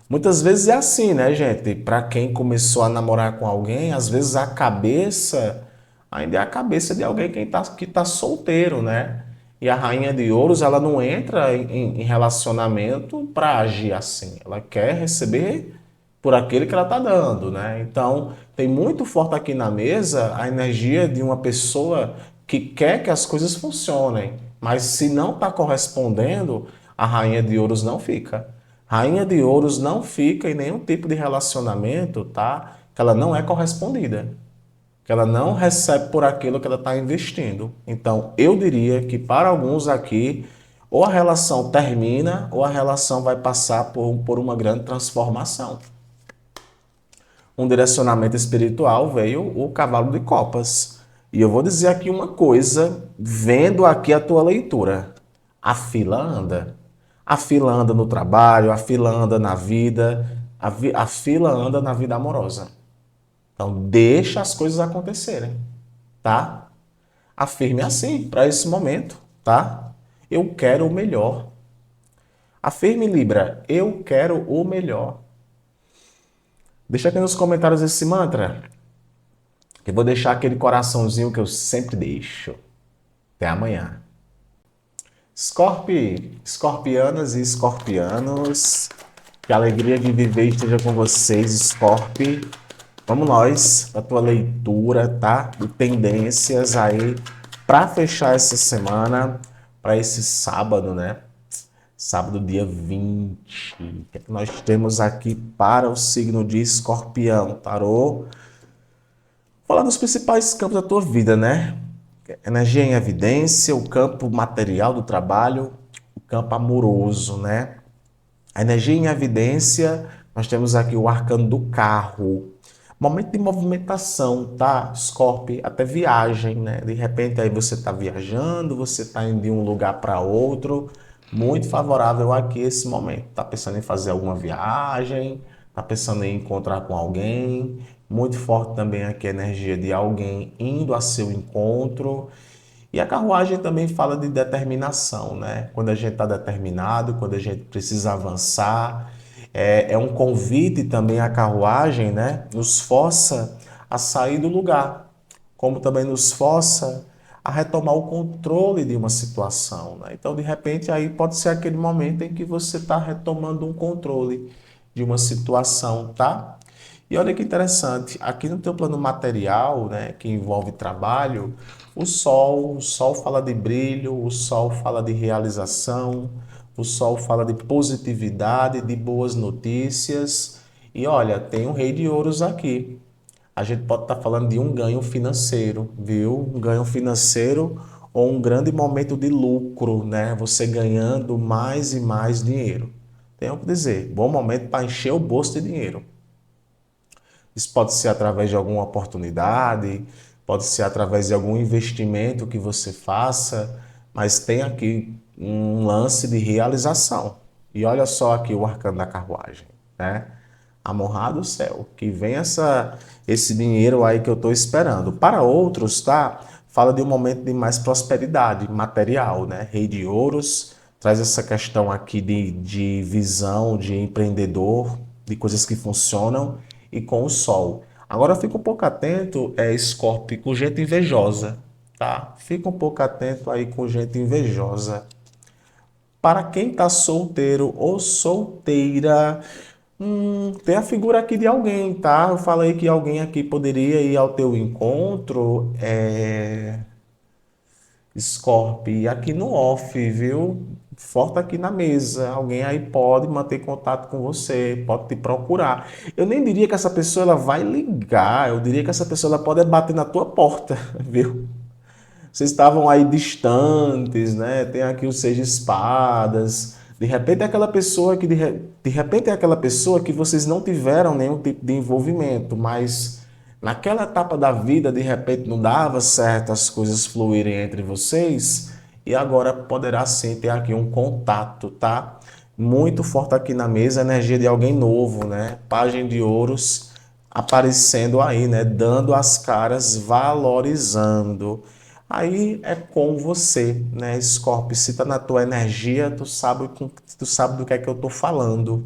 Muitas vezes é assim, né, gente? Para quem começou a namorar com alguém, às vezes a cabeça ainda é a cabeça de alguém que tá solteiro, né? E a rainha de ouros, ela não entra em relacionamento para agir assim. Ela quer receber por aquele que ela está dando, né? Então, tem muito forte aqui na mesa a energia de uma pessoa que quer que as coisas funcionem, mas se não está correspondendo, a rainha de ouros não fica. Rainha de ouros não fica em nenhum tipo de relacionamento, tá? Que ela não é correspondida, que ela não recebe por aquilo que ela está investindo. Então, eu diria que para alguns aqui, ou a relação termina, ou a relação vai passar por uma grande transformação. Um direcionamento espiritual veio o cavalo de copas. E eu vou dizer aqui uma coisa, vendo aqui a tua leitura. A fila anda. A fila anda no trabalho, a fila anda na vida, a fila anda na vida amorosa. Então, deixa as coisas acontecerem, tá? Afirme assim para esse momento, tá? Eu quero o melhor. Afirme, Libra, eu quero o melhor. Deixa aqui nos comentários esse mantra, que eu vou deixar aquele coraçãozinho que eu sempre deixo. Até amanhã. Escorpianas e escorpianos, que a alegria de viver esteja com vocês, Scorpi. Vamos nós, a tua leitura, tá? De tendências aí para fechar essa semana, para esse sábado, né? Sábado, dia 20. O que é que nós temos aqui para o signo de Escorpião? Tarô. Falar dos principais campos da tua vida, né? Energia em evidência, o campo material do trabalho, o campo amoroso, né? A energia em evidência, nós temos aqui o arcano do carro. Momento de movimentação, tá? Scorpio, até viagem, né? De repente aí você está viajando, você está indo de um lugar para outro. Muito favorável aqui esse momento. Tá pensando em fazer alguma viagem, tá pensando em encontrar com alguém. Muito forte também aqui a energia de alguém indo a seu encontro. E a carruagem também fala de determinação, né? Quando a gente está determinado, quando a gente precisa avançar. É um convite também à carruagem, né? Nos força a sair do lugar, como também nos força a retomar o controle de uma situação, né? Então, de repente, aí pode ser aquele momento em que você está retomando um controle de uma situação, tá? E olha que interessante, aqui no teu plano material, né, que envolve trabalho, o sol fala de brilho, o sol fala de realização, o sol fala de positividade, de boas notícias. E olha, tem um rei de ouros aqui. A gente pode estar falando de um ganho financeiro, viu? Um ganho financeiro ou um grande momento de lucro, né? Você ganhando mais e mais dinheiro. Tenho que dizer, bom momento para encher o bolso de dinheiro. Isso pode ser através de alguma oportunidade, pode ser através de algum investimento que você faça, mas tem aqui um lance de realização. E olha só aqui o arcano da carruagem, né? Amorrado do céu, que vem esse dinheiro aí que eu estou esperando. Para outros, tá? Fala de um momento de mais prosperidade material, né? Rei de ouros, traz essa questão aqui de visão, de empreendedor, de coisas que funcionam, e com o sol. Agora fica um pouco atento, Scorpio, com gente invejosa, tá? Fica um pouco atento aí com gente invejosa. Para quem está solteiro ou solteira, tem a figura aqui de alguém, tá? Eu falei que alguém aqui poderia ir ao teu encontro, Scorpio, aqui no off, viu? Forte aqui na mesa. Alguém aí pode manter contato com você, pode te procurar. Eu nem diria que essa pessoa ela vai ligar, eu diria que essa pessoa ela pode bater na tua porta, viu? Vocês estavam aí distantes, né? Tem aqui o seis de espadas. De repente é aquela pessoa que de repente é aquela pessoa que vocês não tiveram nenhum tipo de envolvimento, mas naquela etapa da vida, de repente não dava certo as coisas fluírem entre vocês, e agora poderá sim ter aqui um contato, tá? Muito forte aqui na mesa, a energia de alguém novo, né? Página de ouros aparecendo aí, né? Dando as caras, valorizando. Aí é com você, né, Scorpio? Se tá na tua energia, tu sabe do que é que eu tô falando.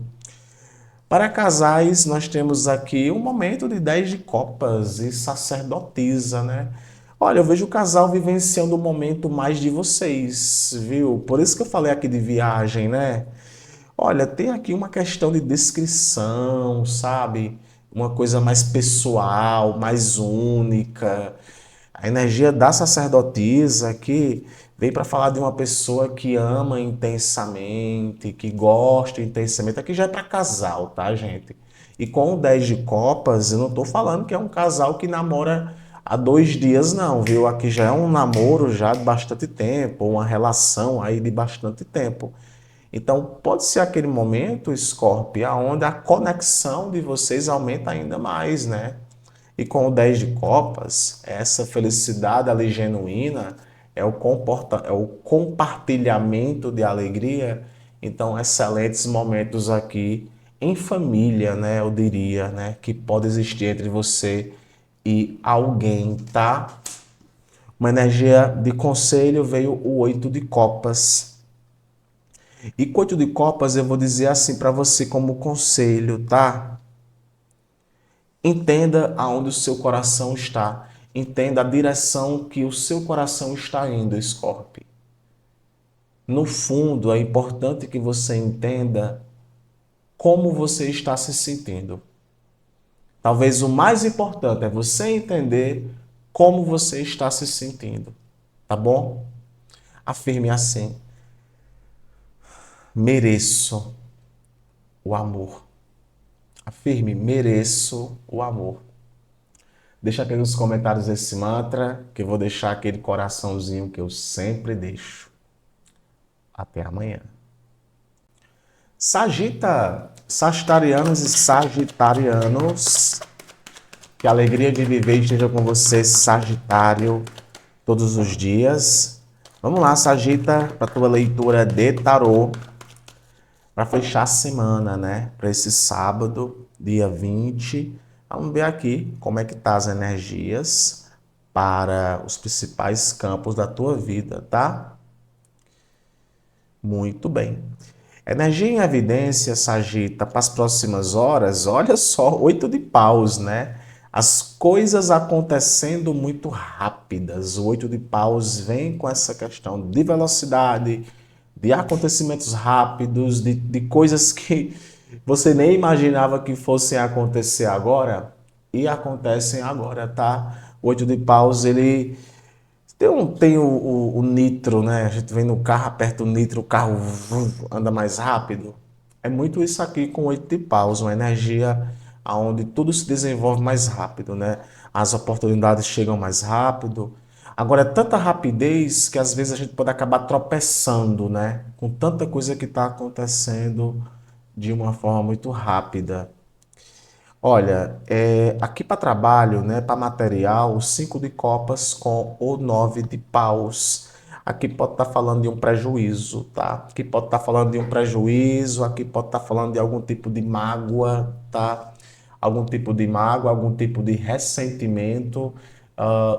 Para casais, nós temos aqui um momento de 10 de copas e sacerdotisa, né? Olha, eu vejo o casal vivenciando o momento mais de vocês, viu? Por isso que eu falei aqui de viagem, né? Olha, tem aqui uma questão de descrição, sabe? Uma coisa mais pessoal, mais única. A energia da sacerdotisa aqui vem para falar de uma pessoa que ama intensamente, que gosta intensamente. Aqui já é para casal, tá, gente? E com o 10 de copas, eu não estou falando que é um casal que namora há 2 dias, não, viu? Aqui já é um namoro já de bastante tempo, uma relação aí de bastante tempo. Então, pode ser aquele momento, Scorpio, onde a conexão de vocês aumenta ainda mais, né? E com o 10 de copas, essa felicidade ali genuína é o compartilhamento de alegria. Então, excelentes momentos aqui em família, né? Eu diria, né? Que pode existir entre você e alguém, tá? Uma energia de conselho veio o 8 de copas. E com o 8 de copas eu vou dizer assim para você como conselho, tá? Entenda aonde o seu coração está. Entenda a direção que o seu coração está indo, Scorpio. No fundo, é importante que você entenda como você está se sentindo. Talvez o mais importante é você entender como você está se sentindo. Tá bom? Afirme assim: mereço o amor. Afirme: mereço o amor. Deixa aqui nos comentários esse mantra, que eu vou deixar aquele coraçãozinho que eu sempre deixo. Até amanhã. Sagitarianos e sagitarianos, que a alegria de viver esteja com você, Sagitário, todos os dias. Vamos lá, Sagita, para a tua leitura de tarô, para fechar a semana, né? Para esse sábado, dia 20. Vamos ver aqui como é que tá as energias para os principais campos da tua vida, tá? Muito bem. Energia em evidência, Sagita, para as próximas horas, olha só, 8 de paus, né? As coisas acontecendo muito rápidas. O 8 de paus vem com essa questão de velocidade, de acontecimentos rápidos, de coisas que você nem imaginava que fossem acontecer agora e acontecem agora, tá? O 8 de paus, ele tem o nitro, né? A gente vem no carro, aperta o nitro, o carro anda mais rápido. É muito isso aqui com 8 de paus, uma energia onde tudo se desenvolve mais rápido, né? As oportunidades chegam mais rápido. Agora, é tanta rapidez que às vezes a gente pode acabar tropeçando, né? Com tanta coisa que está acontecendo de uma forma muito rápida. Olha, aqui para trabalho, né, para material, o 5 de copas com o 9 de paus. Aqui pode estar falando de um prejuízo, tá? Aqui pode estar falando de um prejuízo, aqui pode estar falando de algum tipo de mágoa, tá? Algum tipo de mágoa, algum tipo de ressentimento.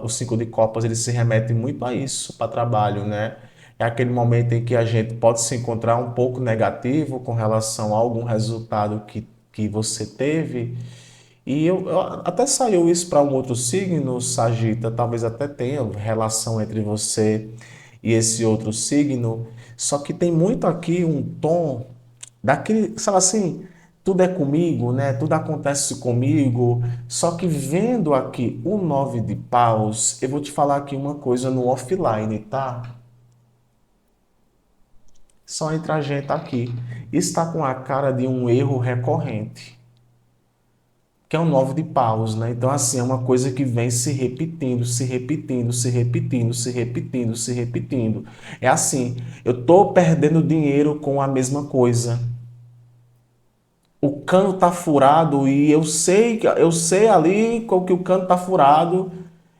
O 5 de copas, ele se remete muito a isso para trabalho, né? É aquele momento em que a gente pode se encontrar um pouco negativo com relação a algum resultado que você teve. E até saiu isso para um outro signo, Sagita, talvez até tenha relação entre você e esse outro signo, só que tem muito aqui um tom daquele, sabe assim, tudo é comigo, né? Tudo acontece comigo. Só que vendo aqui o 9 de paus, eu vou te falar aqui uma coisa no offline, tá? Só entre a gente aqui. Está com a cara de um erro recorrente, que é o 9 de paus, né? Então, assim, é uma coisa que vem se repetindo, se repetindo, se repetindo, se repetindo, se repetindo. É assim, eu tô perdendo dinheiro com a mesma coisa. O cano tá furado e eu sei ali qual que o cano tá furado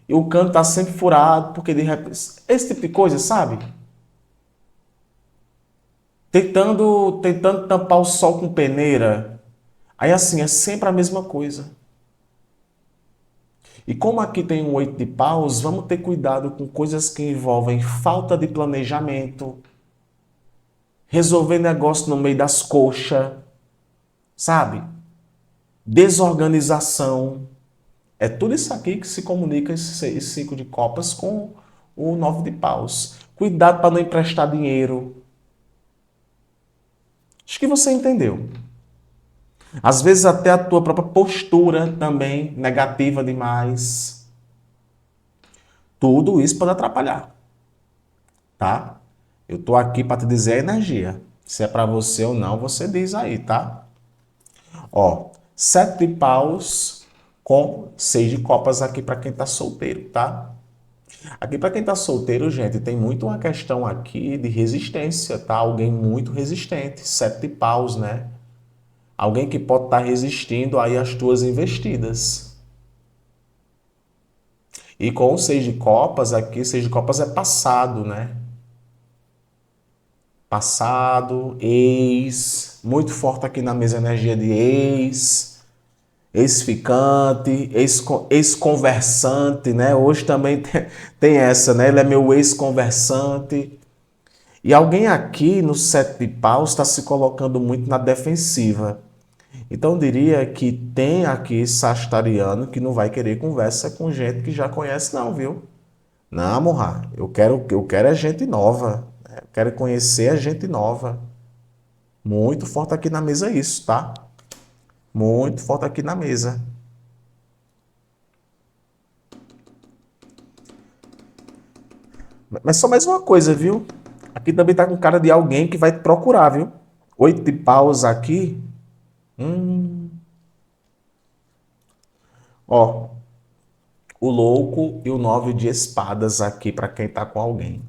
e o cano tá sempre furado, porque de repente, esse tipo de coisa, sabe? Tentando tampar o sol com peneira. Aí assim, é sempre a mesma coisa. E como aqui tem um 8 de paus, vamos ter cuidado com coisas que envolvem falta de planejamento, resolver negócio no meio das coxas, sabe? Desorganização. É tudo isso aqui que se comunica esse 5 de copas com o 9 de paus. Cuidado para não emprestar dinheiro. Acho que você entendeu. Às vezes até a tua própria postura também negativa demais. Tudo isso pode atrapalhar, tá? Eu tô aqui para te dizer a energia. Se é para você ou não, você diz aí, tá? Ó, 7 de paus com 6 de copas aqui para quem tá solteiro, tá? Aqui para quem tá solteiro, gente, tem muito uma questão aqui de resistência, tá? Alguém muito resistente, 7 de paus, né? Alguém que pode estar resistindo aí às tuas investidas. E com o 6 de copas aqui, 6 de copas é passado, né? Passado, ex, muito forte aqui na mesa energia de ex, ex-ficante, ex-conversante, né? Hoje também tem essa, né? Ele é meu ex-conversante. E alguém aqui no 7 de paus está se colocando muito na defensiva. Então eu diria que tem aqui sagitariano que não vai querer conversa com gente que já conhece não, viu? Não, morra, eu quero é gente nova, né? Eu quero conhecer a gente nova. Muito forte aqui na mesa isso, tá? Muito forte aqui na mesa. Mas só mais uma coisa, viu? Aqui também tá com cara de alguém que vai te procurar, viu? 8 de paus aqui. Hum. Ó, o louco e o 9 de espadas aqui para quem tá com alguém.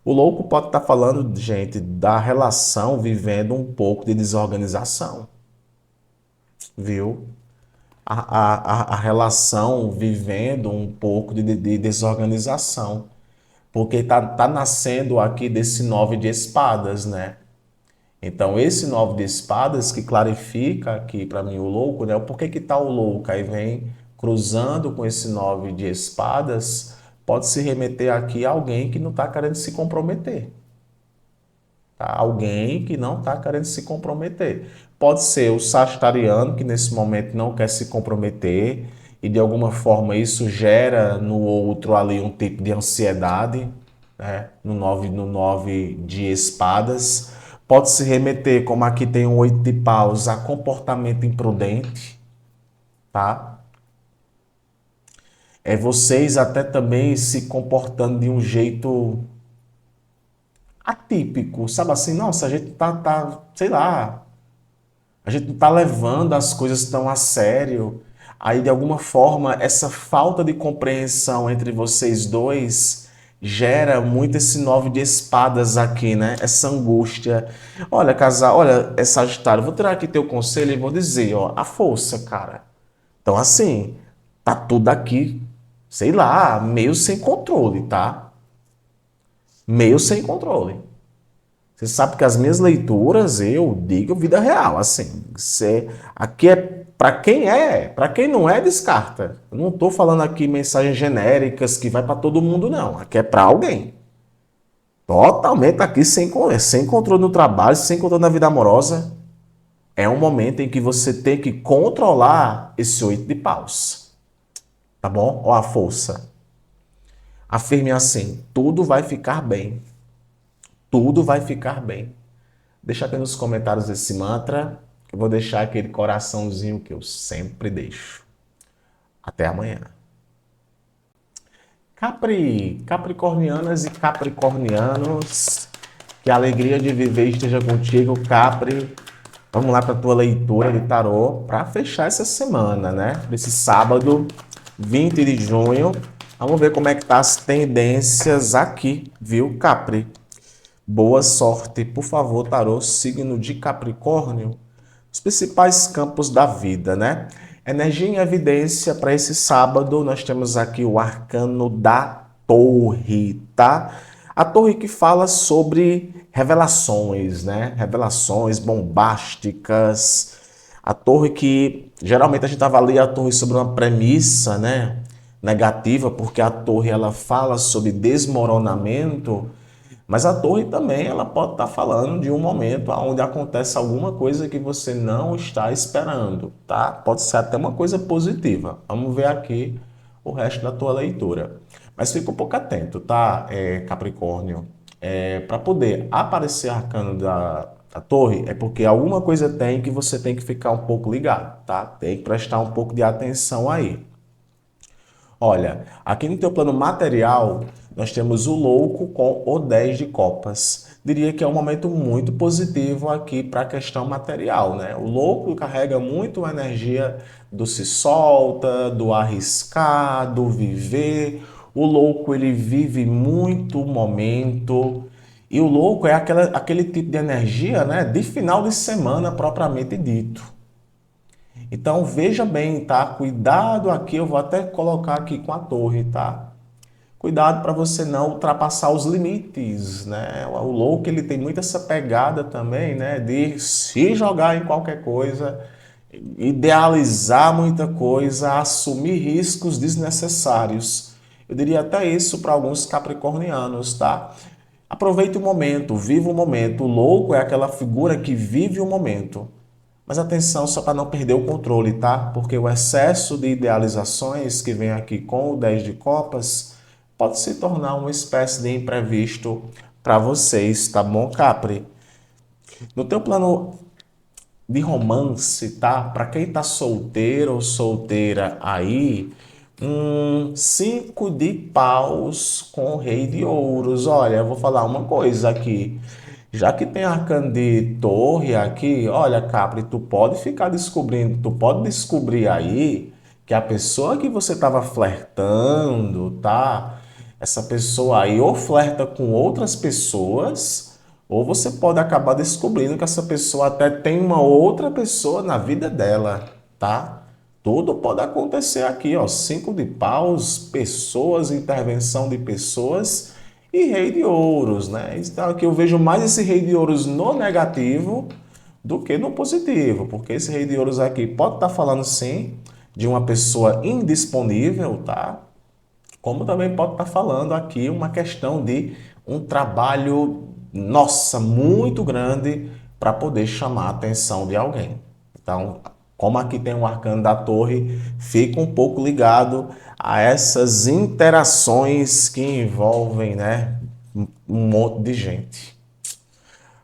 O louco pode estar falando, gente, da relação vivendo um pouco de desorganização, viu? A relação vivendo um pouco de desorganização. Porque tá nascendo aqui desse 9 de espadas, né? Então, esse 9 de espadas que clarifica aqui para mim o louco, né? O porquê que tá o louco? Aí vem cruzando com esse 9 de espadas, pode se remeter aqui a alguém que não está querendo se comprometer. Tá? Alguém que não está querendo se comprometer. Pode ser o sagitariano, que nesse momento não quer se comprometer, e de alguma forma isso gera no outro ali um tipo de ansiedade, né? No 9 de espadas. Pode se remeter, como aqui tem um 8 de paus, a comportamento imprudente, tá? É vocês até também se comportando de um jeito atípico, sabe assim? Nossa, a gente sei lá, a gente não tá levando as coisas tão a sério. Aí, de alguma forma, essa falta de compreensão entre vocês dois gera muito esse 9 de espadas aqui, né? Essa angústia. Olha, casal, olha, é Sagitário, vou tirar aqui teu conselho e vou dizer, ó, a força, cara. Então, assim, tá tudo aqui, sei lá, meio sem controle, tá? Meio sem controle. Você sabe que as minhas leituras eu digo vida real, assim. Aqui para quem não é, descarta. Eu não estou falando aqui mensagens genéricas que vai para todo mundo, não. Aqui é para alguém. Totalmente aqui sem controle no trabalho, sem controle na vida amorosa. É um momento em que você tem que controlar esse 8 de paus. Tá bom? Ó a força. Afirme assim: tudo vai ficar bem. Tudo vai ficar bem. Deixa aqui nos comentários esse mantra. Eu vou deixar aquele coraçãozinho que eu sempre deixo. Até amanhã. Capricornianas e capricornianos, que a alegria de viver esteja contigo, Capri. Vamos lá para a tua leitura de tarô para fechar essa semana, né? Esse sábado, 20 de junho. Vamos ver como é que tá as tendências aqui, viu, Capri? Boa sorte, por favor, tarô, signo de Capricórnio, os principais campos da vida, né? Energia em evidência para esse sábado, nós temos aqui o arcano da torre, tá? A torre que fala sobre revelações, né? Revelações bombásticas. A torre que geralmente a gente avalia a torre sobre uma premissa, né? Negativa, porque a torre ela fala sobre desmoronamento. Mas a torre também, ela pode estar falando de um momento onde acontece alguma coisa que você não está esperando, tá? Pode ser até uma coisa positiva. Vamos ver aqui o resto da tua leitura. Mas fica um pouco atento, tá, Capricórnio? Para poder aparecer arcano da torre, é porque alguma coisa tem que você tem que ficar um pouco ligado, tá? Tem que prestar um pouco de atenção aí. Olha, aqui no teu plano material, nós temos o louco com o 10 de copas. Diria que é um momento muito positivo aqui para a questão material, né? O louco carrega muito a energia do se solta, do arriscar, do viver. O louco, ele vive muito o momento. E o louco é aquele tipo de energia, né, de final de semana propriamente dito. Então veja bem, tá? Cuidado aqui, eu vou até colocar aqui com a torre, tá? Cuidado para você não ultrapassar os limites, né? O louco, ele tem muito essa pegada também, né, de se jogar em qualquer coisa, idealizar muita coisa, assumir riscos desnecessários. Eu diria até isso para alguns capricornianos, tá? Aproveite o momento, viva o momento. O louco é aquela figura que vive o momento. Mas atenção só para não perder o controle, tá? Porque o excesso de idealizações que vem aqui com o 10 de copas pode se tornar uma espécie de imprevisto para vocês, tá bom, Capri? No teu plano de romance, tá? Para quem tá solteiro ou solteira aí, um 5 de paus com o rei de ouros. Olha, eu vou falar uma coisa aqui. Já que tem arcano de torre aqui, olha, Capri, tu pode ficar descobrindo, tu pode descobrir aí que a pessoa que você estava flertando, tá? Essa pessoa aí ou flerta com outras pessoas, ou você pode acabar descobrindo que essa pessoa até tem uma outra pessoa na vida dela, tá? Tudo pode acontecer aqui, ó. 5 de paus, pessoas, intervenção de pessoas e rei de ouros, né? Então aqui eu vejo mais esse rei de ouros no negativo do que no positivo, porque esse rei de ouros aqui pode estar falando sim de uma pessoa indisponível, tá? Como também pode estar falando aqui uma questão de um trabalho, nossa, muito grande para poder chamar a atenção de alguém. Então, como aqui tem um arcano da torre, fica um pouco ligado a essas interações que envolvem, né, um monte de gente.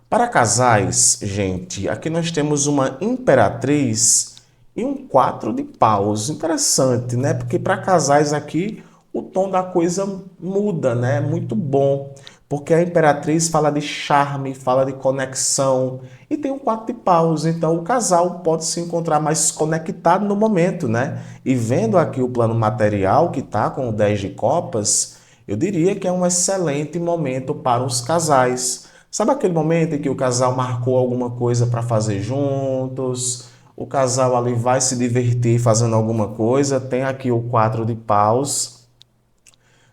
Para casais, gente, aqui nós temos uma imperatriz e um 4 de paus. Interessante, né? Porque para casais aqui o tom da coisa muda, né? Muito bom. Porque a imperatriz fala de charme, fala de conexão e tem um 4 de paus. Então o casal pode se encontrar mais conectado no momento, né? E vendo aqui o plano material que está com o 10 de copas, eu diria que é um excelente momento para os casais. Sabe aquele momento em que o casal marcou alguma coisa para fazer juntos? O casal ali vai se divertir fazendo alguma coisa. Tem aqui o 4 de paus,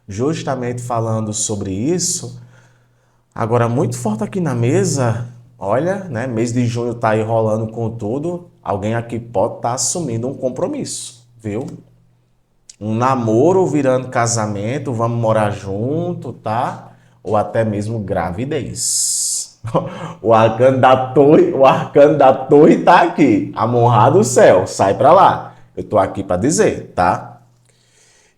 justamente falando sobre isso. Agora, muito forte aqui na mesa, olha, né? Mês de junho tá aí rolando com tudo. Alguém aqui pode estar assumindo um compromisso, viu? Um namoro virando casamento, vamos morar junto, tá? Ou até mesmo gravidez. O arcano da torre tá aqui. Amorra do céu, sai pra lá. Eu tô aqui para dizer, tá?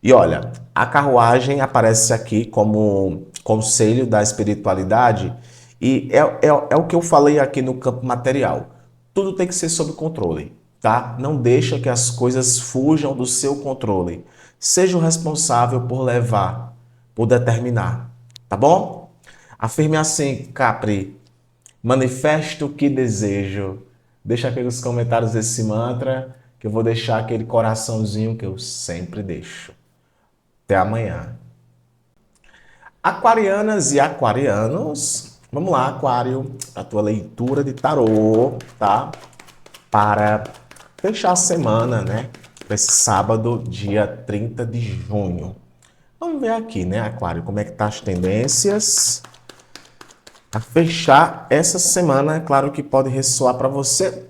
E olha, a carruagem aparece aqui como conselho da espiritualidade e é o que eu falei aqui no campo material. Tudo tem que ser sob controle, tá? Não deixa que as coisas fujam do seu controle. Seja o responsável por levar, por determinar, tá bom? Afirme assim, Capri, manifesto o que desejo. Deixa aqui nos comentários esse mantra, que eu vou deixar aquele coraçãozinho que eu sempre deixo. Até amanhã. Aquarianas e aquarianos, vamos lá, Aquário, a tua leitura de tarô, tá? Para fechar a semana, né? Para esse sábado, dia 30 de junho. Vamos ver aqui, né, Aquário, como é que tá as tendências. A fechar essa semana, é claro que pode ressoar para você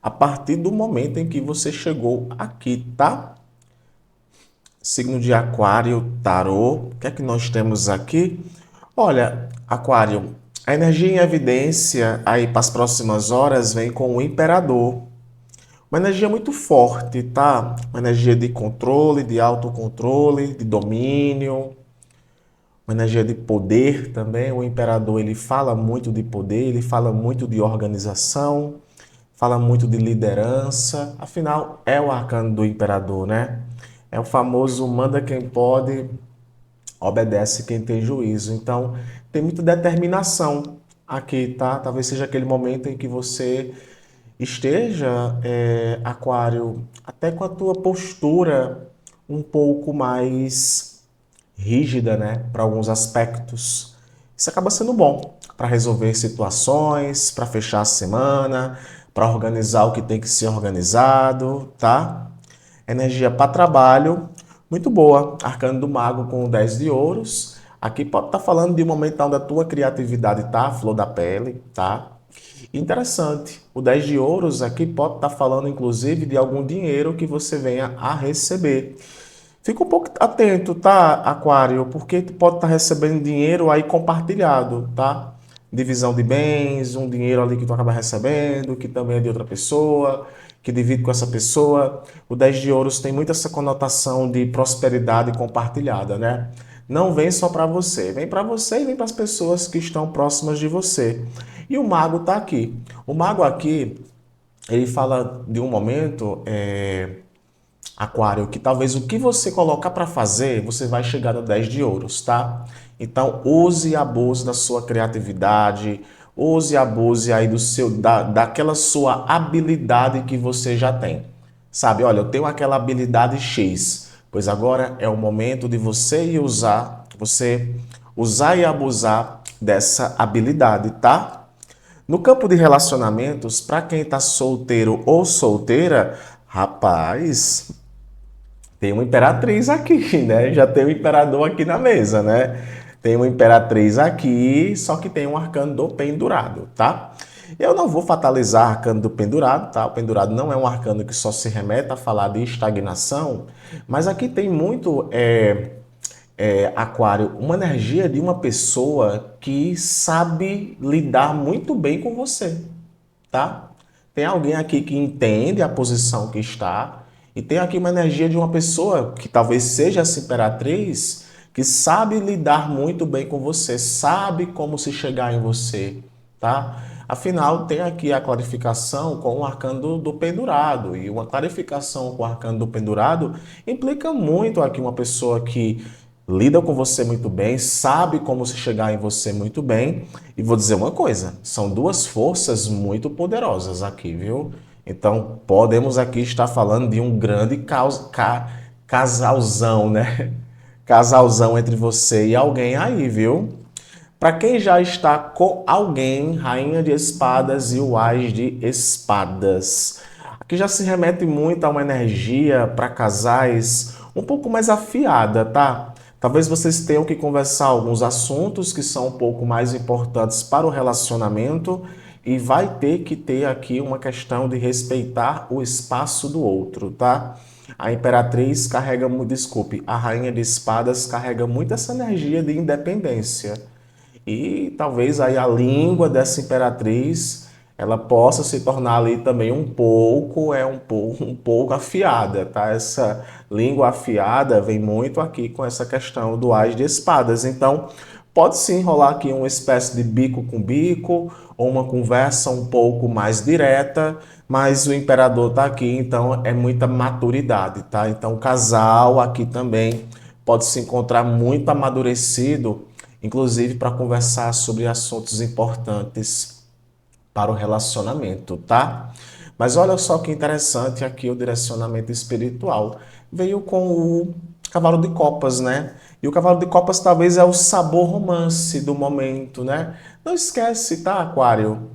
a partir do momento em que você chegou aqui, tá? Signo de Aquário, tarô. O que é que nós temos aqui? Olha, Aquário, a energia em evidência aí para as próximas horas vem com o Imperador. Uma energia muito forte, tá? Uma energia de controle, de autocontrole, de domínio, uma energia de poder também. O Imperador, ele fala muito de poder, ele fala muito de organização, fala muito de liderança. Afinal, é o arcano do Imperador, né? É o famoso manda quem pode, obedece quem tem juízo. Então, tem muita determinação aqui, tá? Talvez seja aquele momento em que você esteja, Aquário, até com a tua postura um pouco mais rígida, né? Para alguns aspectos. Isso acaba sendo bom para resolver situações, para fechar a semana, para organizar o que tem que ser organizado, tá? Energia para trabalho, muito boa. Arcano do Mago com o 10 de ouros. Aqui pode estar falando de um momento onde a tua criatividade tá, a flor da pele, tá? Interessante. O 10 de ouros aqui pode estar falando, inclusive, de algum dinheiro que você venha a receber. Fica um pouco atento, tá, Aquário? Porque tu pode estar recebendo dinheiro aí compartilhado, tá? Divisão de bens, um dinheiro ali que tu acaba recebendo, que também é de outra pessoa, que divide com essa pessoa. O 10 de ouros tem muito essa conotação de prosperidade compartilhada, né? Não vem só para você, vem para você e vem para as pessoas que estão próximas de você. E o mago tá aqui. O mago aqui, ele fala de um momento, Aquário, que talvez o que você colocar para fazer, você vai chegar no 10 de ouros, tá? Então, use e abuse da sua criatividade, use e abuse aí daquela sua habilidade que você já tem. Sabe, olha, eu tenho aquela habilidade X, pois agora é o momento de você usar e abusar dessa habilidade, tá? No campo de relacionamentos, para quem está solteiro ou solteira, rapaz, tem uma imperatriz aqui, né? Já tem um imperador aqui na mesa, né? Tem uma imperatriz aqui, só que tem um arcano do pendurado, tá? Eu não vou fatalizar arcano do pendurado, tá? O pendurado não é um arcano que só se remete a falar de estagnação, mas aqui tem muito, Aquário, uma energia de uma pessoa que sabe lidar muito bem com você, tá? Tem alguém aqui que entende a posição que está, e tem aqui uma energia de uma pessoa que talvez seja essa imperatriz, que sabe lidar muito bem com você, sabe como se chegar em você, tá? Afinal, tem aqui a clarificação com o arcano do pendurado, e uma clarificação com o arcano do pendurado implica muito aqui uma pessoa que lida com você muito bem, sabe como se chegar em você muito bem. E vou dizer uma coisa, são duas forças muito poderosas aqui, viu? Então, podemos aqui estar falando de um grande casalzão, né? Casalzão entre você e alguém aí, viu? Para quem já está com alguém, Rainha de Espadas e o Ás de Espadas. Aqui já se remete muito a uma energia para casais um pouco mais afiada, tá? Talvez vocês tenham que conversar alguns assuntos que são um pouco mais importantes para o relacionamento e vai ter que ter aqui uma questão de respeitar o espaço do outro, tá? A Imperatriz carrega, desculpe, a Rainha de Espadas carrega muito essa energia de independência. E talvez aí a língua dessa imperatriz ela possa se tornar ali também um pouco afiada, tá? Essa língua afiada vem muito aqui com essa questão do Ás de Espadas. Então, pode sim rolar aqui uma espécie de bico com bico ou uma conversa um pouco mais direta, mas o imperador tá aqui, então é muita maturidade, tá? Então, o casal aqui também pode se encontrar muito amadurecido, inclusive para conversar sobre assuntos importantes para o relacionamento, tá? Mas olha só que interessante aqui o direcionamento espiritual. Veio com o cavalo de copas, né? E o cavalo de copas talvez é o sabor romance do momento, né? Não esquece, tá, Aquário?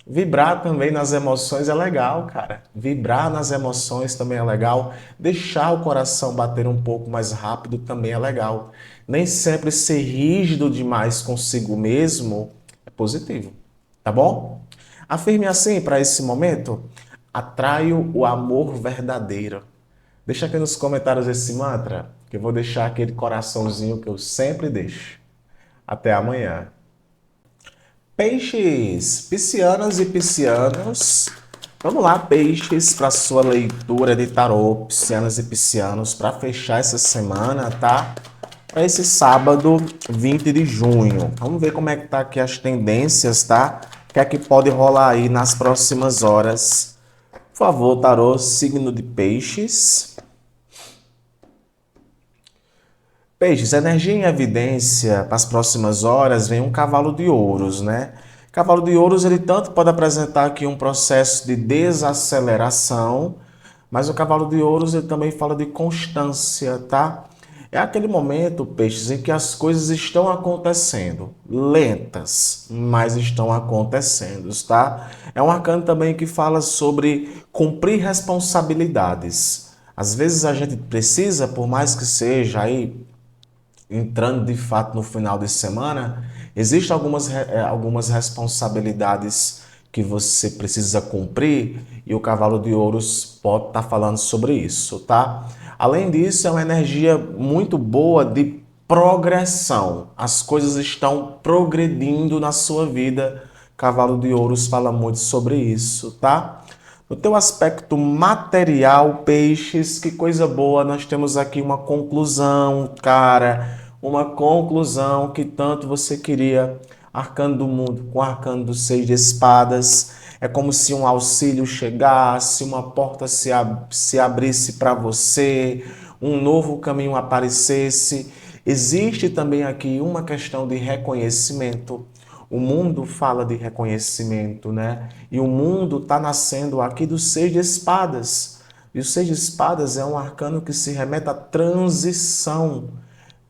Vibrar também nas emoções é legal, cara. Vibrar nas emoções também é legal. Deixar o coração bater um pouco mais rápido também é legal. Nem sempre ser rígido demais consigo mesmo é positivo, tá bom? Afirme assim para esse momento: atraio o amor verdadeiro. Deixa aqui nos comentários esse mantra, que eu vou deixar aquele coraçãozinho que eu sempre deixo. Até amanhã. Peixes, piscianas e piscianos. Vamos lá, peixes, para sua leitura de tarô, piscianas e piscianos, para fechar essa semana, tá? Para esse sábado, 20 de junho. Vamos ver como é que tá aqui as tendências, tá? O que é que pode rolar aí nas próximas horas. Por favor, tarô, signo de peixes. Peixes, energia em evidência para as próximas horas vem um cavalo de ouros, né? Cavalo de ouros, ele tanto pode apresentar aqui um processo de desaceleração, mas o cavalo de ouros ele também fala de constância, tá? É aquele momento, peixes, em que as coisas estão acontecendo, lentas, mas estão acontecendo, tá? É um arcano também que fala sobre cumprir responsabilidades. Às vezes a gente precisa, por mais que seja aí entrando de fato no final de semana, existem algumas responsabilidades que você precisa cumprir e o cavalo de ouros pode estar falando sobre isso, tá? Além disso, é uma energia muito boa de progressão. As coisas estão progredindo na sua vida. Cavalo de ouros fala muito sobre isso, tá? No teu aspecto material, peixes, que coisa boa, nós temos aqui uma conclusão, cara, uma conclusão que tanto você queria. Arcano do mundo com arcano dos seis de espadas. É como se um auxílio chegasse, uma porta se abrisse para você, um novo caminho aparecesse. Existe também aqui uma questão de reconhecimento. O mundo fala de reconhecimento, né? E o mundo está nascendo aqui do seis de espadas. E o seis de espadas é um arcano que se remete à transição.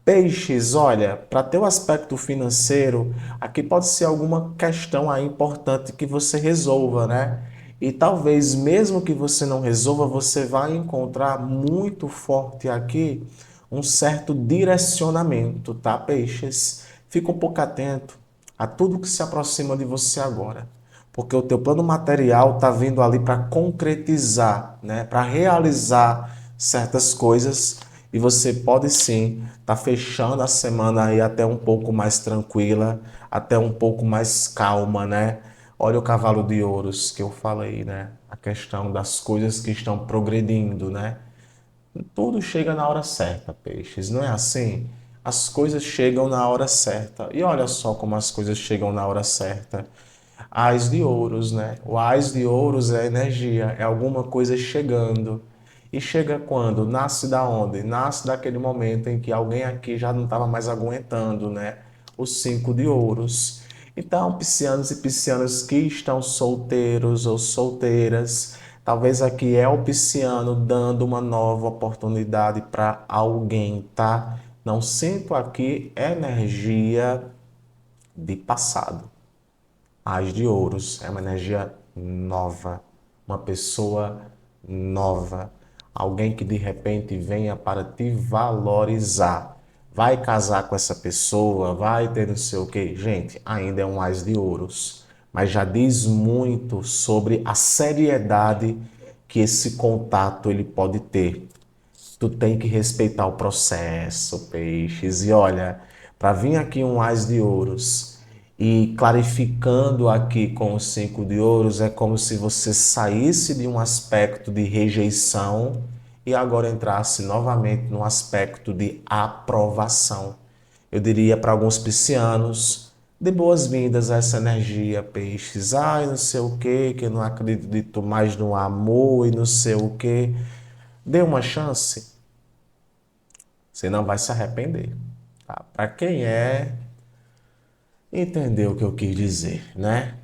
Peixes, olha, para ter o aspecto financeiro, aqui pode ser alguma questão aí importante que você resolva, né? E talvez mesmo que você não resolva, você vai encontrar muito forte aqui um certo direcionamento, tá, peixes? Fica um pouco atento a tudo que se aproxima de você agora, porque o teu plano material está vindo ali para concretizar, né? Para realizar certas coisas e você pode sim estar fechando a semana aí até um pouco mais tranquila, até um pouco mais calma, né? Olha o cavalo de ouros que eu falei, né? A questão das coisas que estão progredindo, né? Tudo chega na hora certa, peixes, não é assim? As coisas chegam na hora certa. E olha só como as coisas chegam na hora certa. Ás de ouros, né? O ás de ouros é energia, é alguma coisa chegando. E chega quando? Nasce da onde? Nasce daquele momento em que alguém aqui já não estava mais aguentando, né? O cinco de ouros. Então, piscianos e piscianas que estão solteiros ou solteiras, talvez aqui é o pisciano dando uma nova oportunidade para alguém, tá? Não sinto aqui energia de passado. As de ouros é uma energia nova, uma pessoa nova, alguém que de repente venha para te valorizar. Vai casar com essa pessoa, vai ter não sei o quê. Gente, ainda é um as de ouros, mas já diz muito sobre a seriedade que esse contato ele pode ter. Tu tem que respeitar o processo, peixes. E olha, para vir aqui um as de ouros e clarificando aqui com o cinco de ouros, é como se você saísse de um aspecto de rejeição e agora entrasse novamente no aspecto de aprovação. Eu diria para alguns piscianos, de boas-vindas a essa energia, peixes. Ai, não sei o que eu não acredito mais no amor e não sei o que. Dê uma chance. Você não vai se arrepender. Tá? Para quem entendeu o que eu quis dizer, né?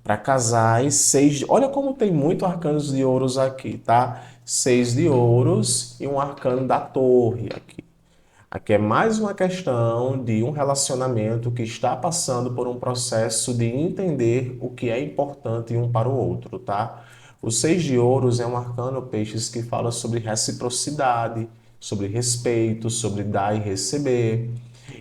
Para casais, seis. Olha como tem muito arcanos de ouros aqui, tá? Seis de ouros e um arcano da torre aqui. Aqui é mais uma questão de um relacionamento que está passando por um processo de entender o que é importante um para o outro, tá? O seis de ouros é um arcano peixes que fala sobre reciprocidade, sobre respeito, sobre dar e receber.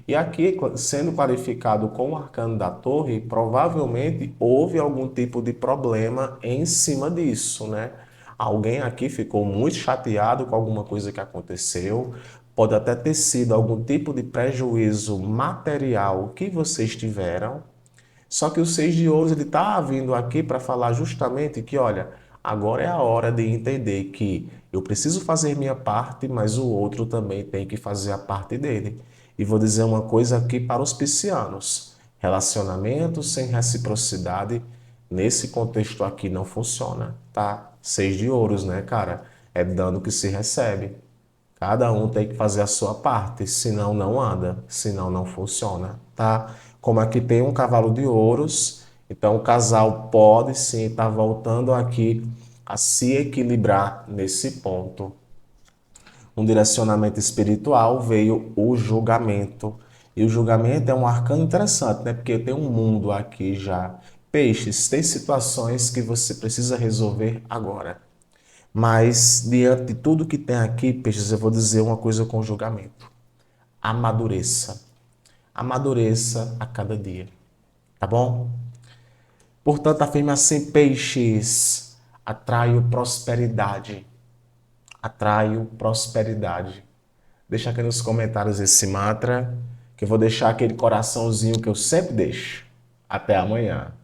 E aqui, sendo clarificado com o arcano da torre, provavelmente houve algum tipo de problema em cima disso, né? Alguém aqui ficou muito chateado com alguma coisa que aconteceu, pode até ter sido algum tipo de prejuízo material que vocês tiveram. Só que o Seis de Ouros ele está vindo aqui para falar justamente que, olha, agora é a hora de entender que eu preciso fazer minha parte, mas o outro também tem que fazer a parte dele. E vou dizer uma coisa aqui para os piscianos: relacionamento sem reciprocidade nesse contexto aqui não funciona, tá? Seis de Ouros, né, cara? É dando que se recebe. Cada um tem que fazer a sua parte, senão não anda, senão não funciona, tá? Como aqui tem um cavalo de ouros, então o casal pode sim estar voltando aqui a se equilibrar nesse ponto. Um direcionamento espiritual veio o julgamento. E o julgamento é um arcano interessante, né? Porque tem um mundo aqui já. Peixes, tem situações que você precisa resolver agora. Mas, diante de tudo que tem aqui, peixes, eu vou dizer uma coisa com julgamento. Amadureça. Amadureça a cada dia. Tá bom? Portanto, afirme assim, peixes. Atraio prosperidade. Atraio prosperidade. Deixa aqui nos comentários esse mantra, que eu vou deixar aquele coraçãozinho que eu sempre deixo. Até amanhã.